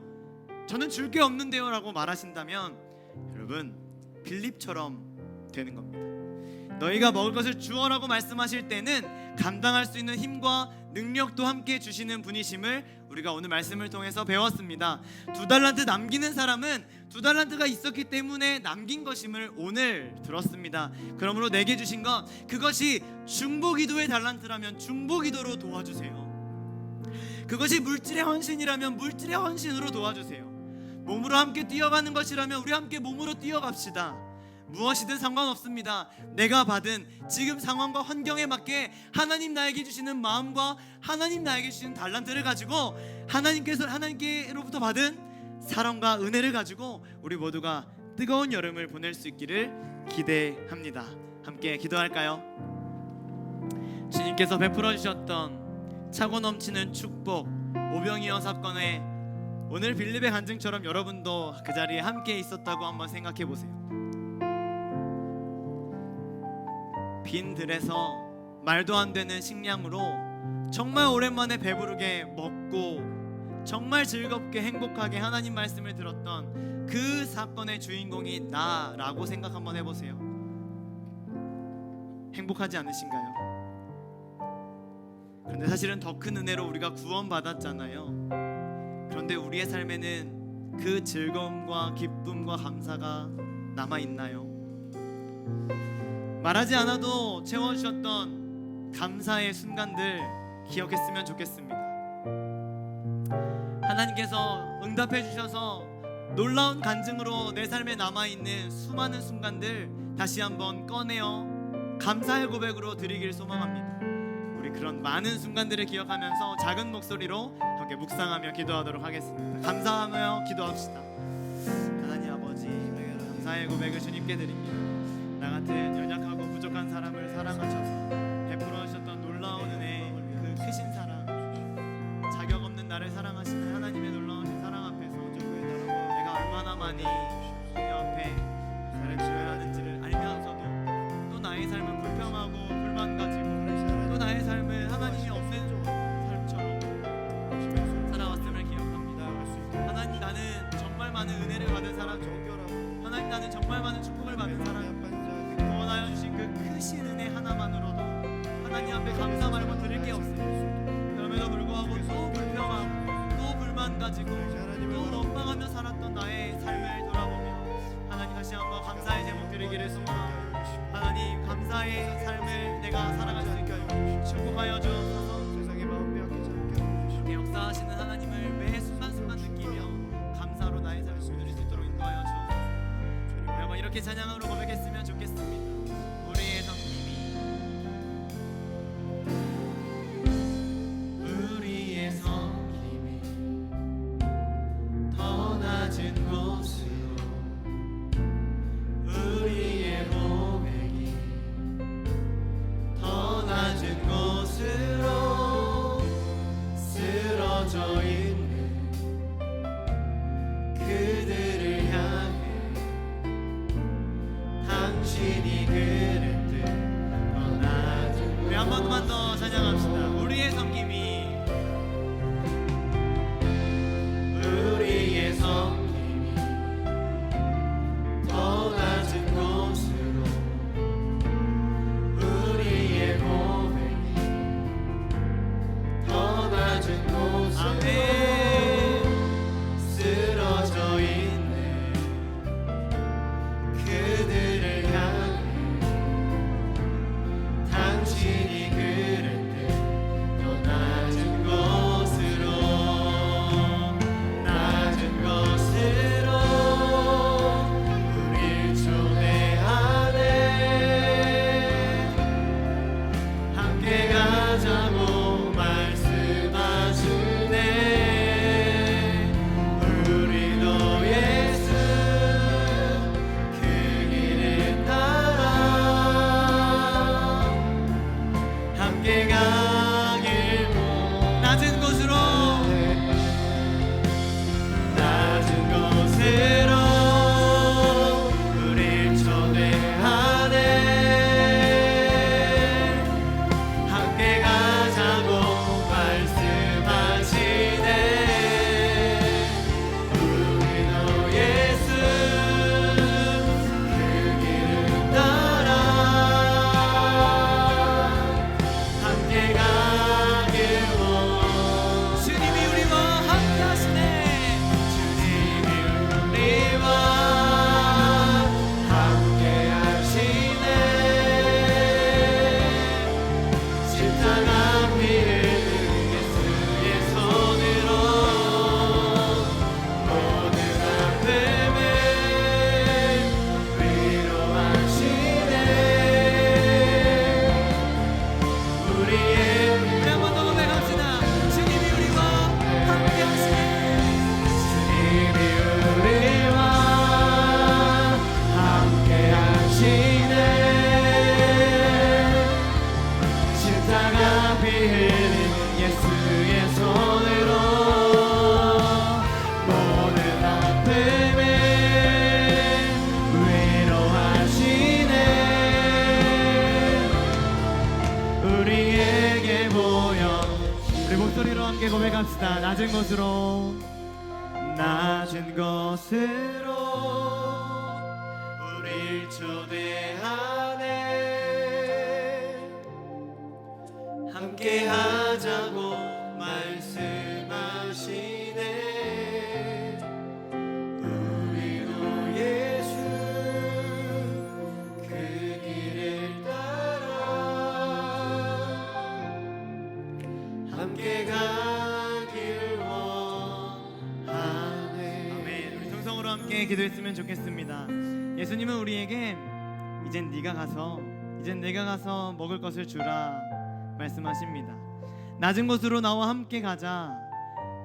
저는 줄 게 없는데요 라고 말하신다면 여러분, 빌립처럼 되는 겁니다. 너희가 먹을 것을 주어라고 말씀하실 때는 감당할 수 있는 힘과 능력도 함께 주시는 분이심을 우리가 오늘 말씀을 통해서 배웠습니다. 2달란트 남기는 사람은 2달란트가 있었기 때문에 남긴 것임을 오늘 들었습니다. 그러므로 내게 주신 것, 그것이 중보기도의 달란트라면 중보기도로 도와주세요. 그것이 물질의 헌신이라면 물질의 헌신으로 도와주세요. 몸으로 함께 뛰어가는 것이라면 우리 함께 몸으로 뛰어갑시다. 무엇이든 상관없습니다. 내가 받은 지금 상황과 환경에 맞게 하나님 나에게 주시는 마음과 하나님 나에게 주시는 달란트를 가지고 하나님께로부터 받은 사랑과 은혜를 가지고 우리 모두가 뜨거운 여름을 보낼 수 있기를 기대합니다. 함께 기도할까요? 주님께서 베풀어 주셨던 차고 넘치는 축복, 오병이어 사건에 오늘 빌립의 간증처럼 여러분도 그 자리에 함께 있었다고 한번 생각해 보세요. 빈 들에서 말도 안 되는 식량으로 정말 오랜만에 배부르게 먹고 정말 즐겁게 행복하게 하나님 말씀을 들었던 그 사건의 주인공이 나라고 생각 한번 해보세요. 행복하지 않으신가요? 그런데 사실은 더 큰 은혜로 우리가 구원받았잖아요. 그런데 우리의 삶에는 그 즐거움과 기쁨과 감사가 남아있나요? 말하지 않아도 채워주셨던 감사의 순간들 기억했으면 좋겠습니다. 하나님께서 응답해 주셔서 놀라운 간증으로 내 삶에 남아있는 수많은 순간들 다시 한번 꺼내어 감사의 고백으로 드리길 소망합니다. 우리 그런 많은 순간들을 기억하면서 작은 목소리로 함께 묵상하며 기도하도록 하겠습니다. 감사하며 기도합시다. 하나님 아버지, 감사의 고백을 주님께 드립니다. 나 같은 연약하고 부족한 사람을 사랑하셔서 베풀어 주셨던 놀라운 은혜, 그 크신 사랑, 자격 없는 나를 사랑하시는 하나님의 놀라운 사랑 앞에서 내가 얼마나 많이 주님 앞에 잘해줘야 하는지를 알면서도 또 나의 삶은 불평하고 불만 가지고 또 나의 삶은 하나님이 없는 삶처럼 살아왔음을 기억합니다. 하나님, 나는 정말 많은 은혜를 받은 사람, 하나님, 나는 정말 많은 축복을 받은 사람, 구원하여 주신 그 크신 은혜 하나만으로도 하나님 앞에 감사 말고 드릴 게 없습니다. 그럼에도 불구하고 또 불평하고 또 불만 가지고 또 원망하며 살았던 나의 삶을 돌아보며 하나님 다시 한번 감사의 제목 드리기를 소망하고 하나님, 감사의 삶을 내가 살아갈 수 있게 축복하여 주옵소서. 이렇게 역사하시는 하나님을 매 순간순간 느끼며 감사로 나의 삶을 누릴 수 있도록 인도하여 주옵소서. 여러분, 이렇게 찬양으로 고백했으면 좋겠습니다. 우리의 섬김이 더 낮은 곳으로, 우리의 고백이 더 낮은 곳으로 쓰러져 있는 그들을 향해 한 번만 더 찬양합시다. 우리의 섬김이 우리의 섬김이 더 낮은 곳으로 우리의 고백이 더 낮은 곳으로 쓰러져 있는 그들을 향해 당신이 그를 때 더 낮은 곳으로 우릴 초대하네. 함께 가자고 말씀하시네. 우리도 예수 그 길을 따라 함께 가길 낮은 곳으로 우릴 초대하네. 함께 가자고 말씀하시네. 우리도 예수 그 길을 따라 함께 가길 주님이 우리와 함께 하시네. 주님이 우리와 함께 하시네. 십자가 피를 예수의 손으로 모든 아픔을 위로하시네. 우리 한 번 더 고백합시다. 주님이 우리와 함께 하시네. 주님이 우리와 함께 하시네. 십자가 피 흘린 예수의 손으로 모든 아픔을 위로하시네. 우리에게 보여 우리 목소리로 함께 고백합시다. 낮은 곳으로 우릴 초대하네. 함께 하자고 말씀하시네. 우리도 예수 그 길을 따라 함께 가길 원하네. 아멘. 우리 동성으로 함께 기도했으면 좋겠습니다. 예수님은 우리에게 이젠 내가 가서 먹을 것을 주라 말씀하십니다. 낮은 곳으로 나와 함께 가자.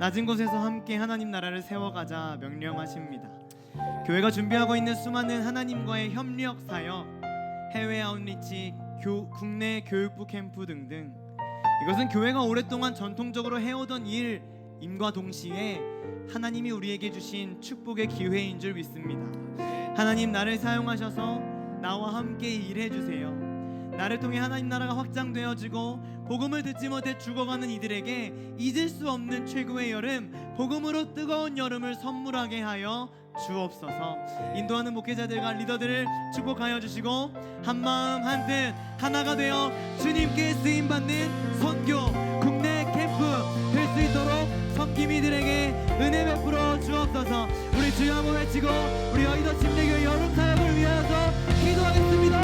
낮은 곳에서 함께 하나님 나라를 세워가자 명령하십니다. 교회가 준비하고 있는 수많은 하나님과의 협력 사역, 해외 아웃리치, 국내 교육부 캠프 등등, 이것은 교회가 오랫동안 전통적으로 해오던 일임과 동시에 하나님이 우리에게 주신 축복의 기회인 줄 믿습니다. 하나님 나를 사용하셔서 나와 함께 일해 주세요. 나를 통해 하나님 나라가 확장되어지고 복음을 듣지 못해 죽어가는 이들에게 잊을 수 없는 최고의 여름, 복음으로 뜨거운 여름을 선물하게 하여 주옵소서. 인도하는 목회자들과 리더들을 축복하여 주시고 한마음 한뜻 하나가 되어 주님께 쓰임받는 선교 국내 캠프 될 수 있도록 섬김이들에게 은혜 베풀어 주옵소서. 우리 주여 한번 외치고 우리 여의도 침례교회 여름 사역을 위하여 기도하겠습니다.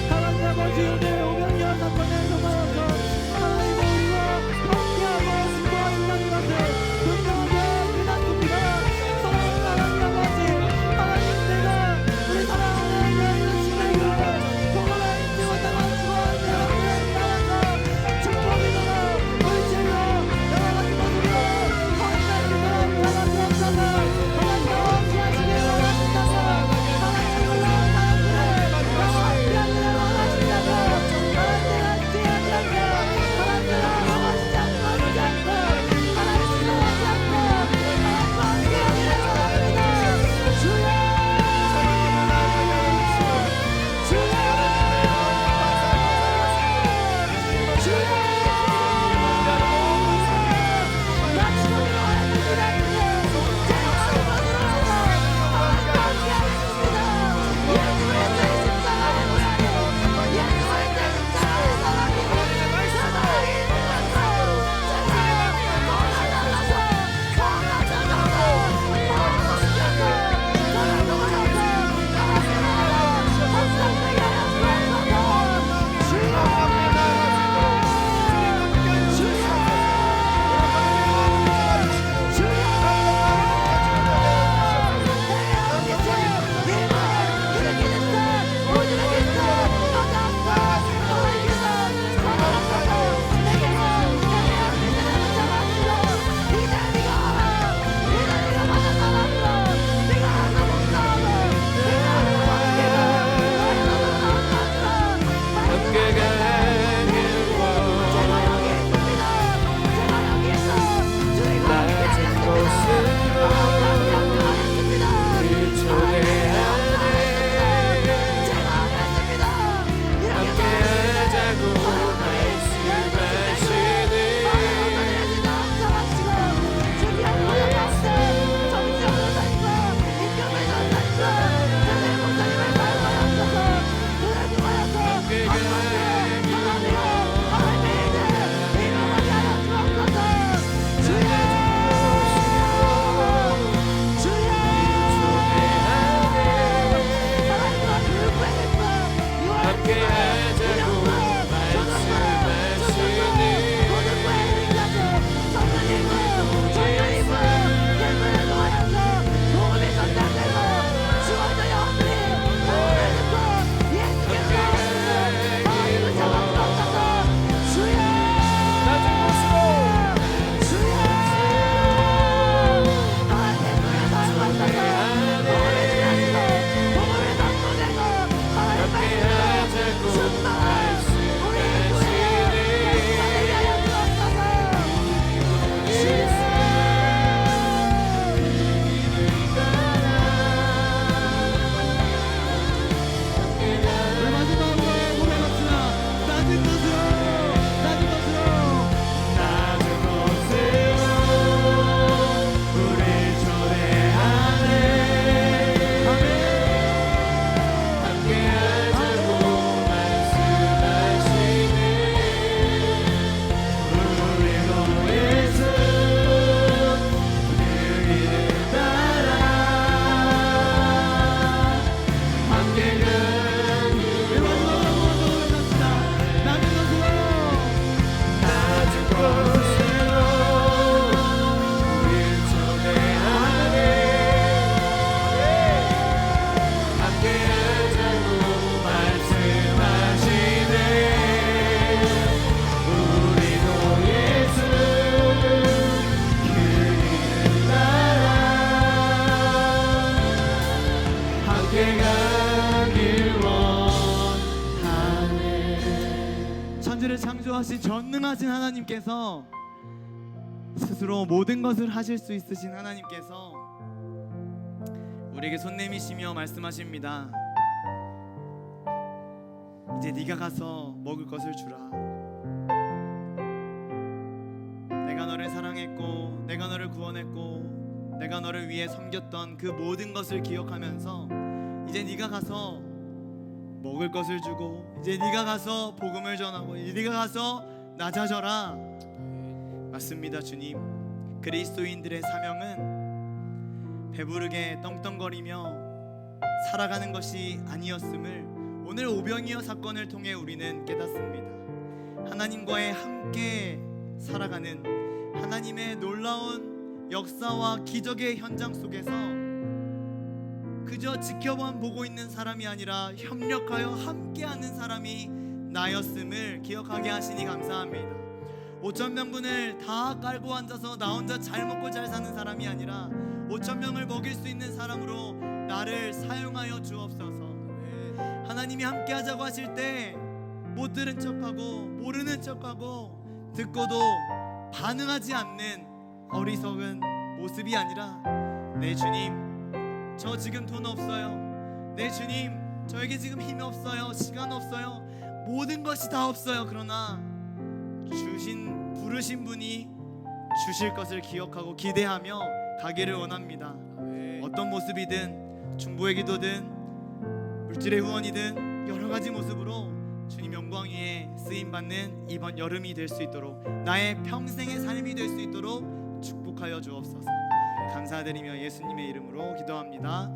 하나님 아버지, 오늘 오병이어 사건을 통하여서 하나님 우리와 함께하고 신고하신다는 것을 분명하게 깨닫습니다. 사랑하는 하나님 아버지, 하나님 내가 우리 사랑하는 여의도 침례교회 복음의 인지와 나가는 주어하는 하나님의 나라가 축복이더라. 우리 주여 여러 가지 모습으로 하나님의 나라가 나가주옵소서. 함께 가길 원하네. 천지를 창조하신 전능하신 하나님께서, 스스로 모든 것을 하실 수 있으신 하나님께서 우리에게 손 내미시며 말씀하십니다. 이제 네가 가서 먹을 것을 주라. 내가 너를 사랑했고 내가 너를 구원했고 내가 너를 위해 섬겼던 그 모든 것을 기억하면서 이제 네가 가서 먹을 것을 주고 이제 네가 가서 복음을 전하고 이제 네가 가서 낮아져라. 맞습니다, 주님. 그리스도인들의 사명은 배부르게 떵떵거리며 살아가는 것이 아니었음을 오늘 오병이어 사건을 통해 우리는 깨닫습니다. 하나님과의 함께 살아가는 하나님의 놀라운 역사와 기적의 현장 속에서 그저 지켜만 보고 있는 사람이 아니라 협력하여 함께하는 사람이 나였음을 기억하게 하시니 감사합니다. 5,000명분을 다 깔고 앉아서 나 혼자 잘 먹고 잘 사는 사람이 아니라 5,000명을 먹일 수 있는 사람으로 나를 사용하여 주옵소서. 하나님이 함께 하자고 하실 때 못 들은 척하고 모르는 척하고 듣고도 반응하지 않는 어리석은 모습이 아니라 내 주님, 저 지금 돈 없어요. 내 주님, 저에게 지금 힘이 없어요. 시간 없어요. 모든 것이 다 없어요. 그러나 부르신 분이 주실 것을 기억하고 기대하며 가기를 원합니다. 어떤 모습이든 중보의 기도든 물질의 후원이든 여러 가지 모습으로 주님 영광 위에 쓰임 받는 이번 여름이 될 수 있도록 나의 평생의 삶이 될 수 있도록 축복하여 주옵소서. 감사드리며 예수님의 이름으로 기도합니다.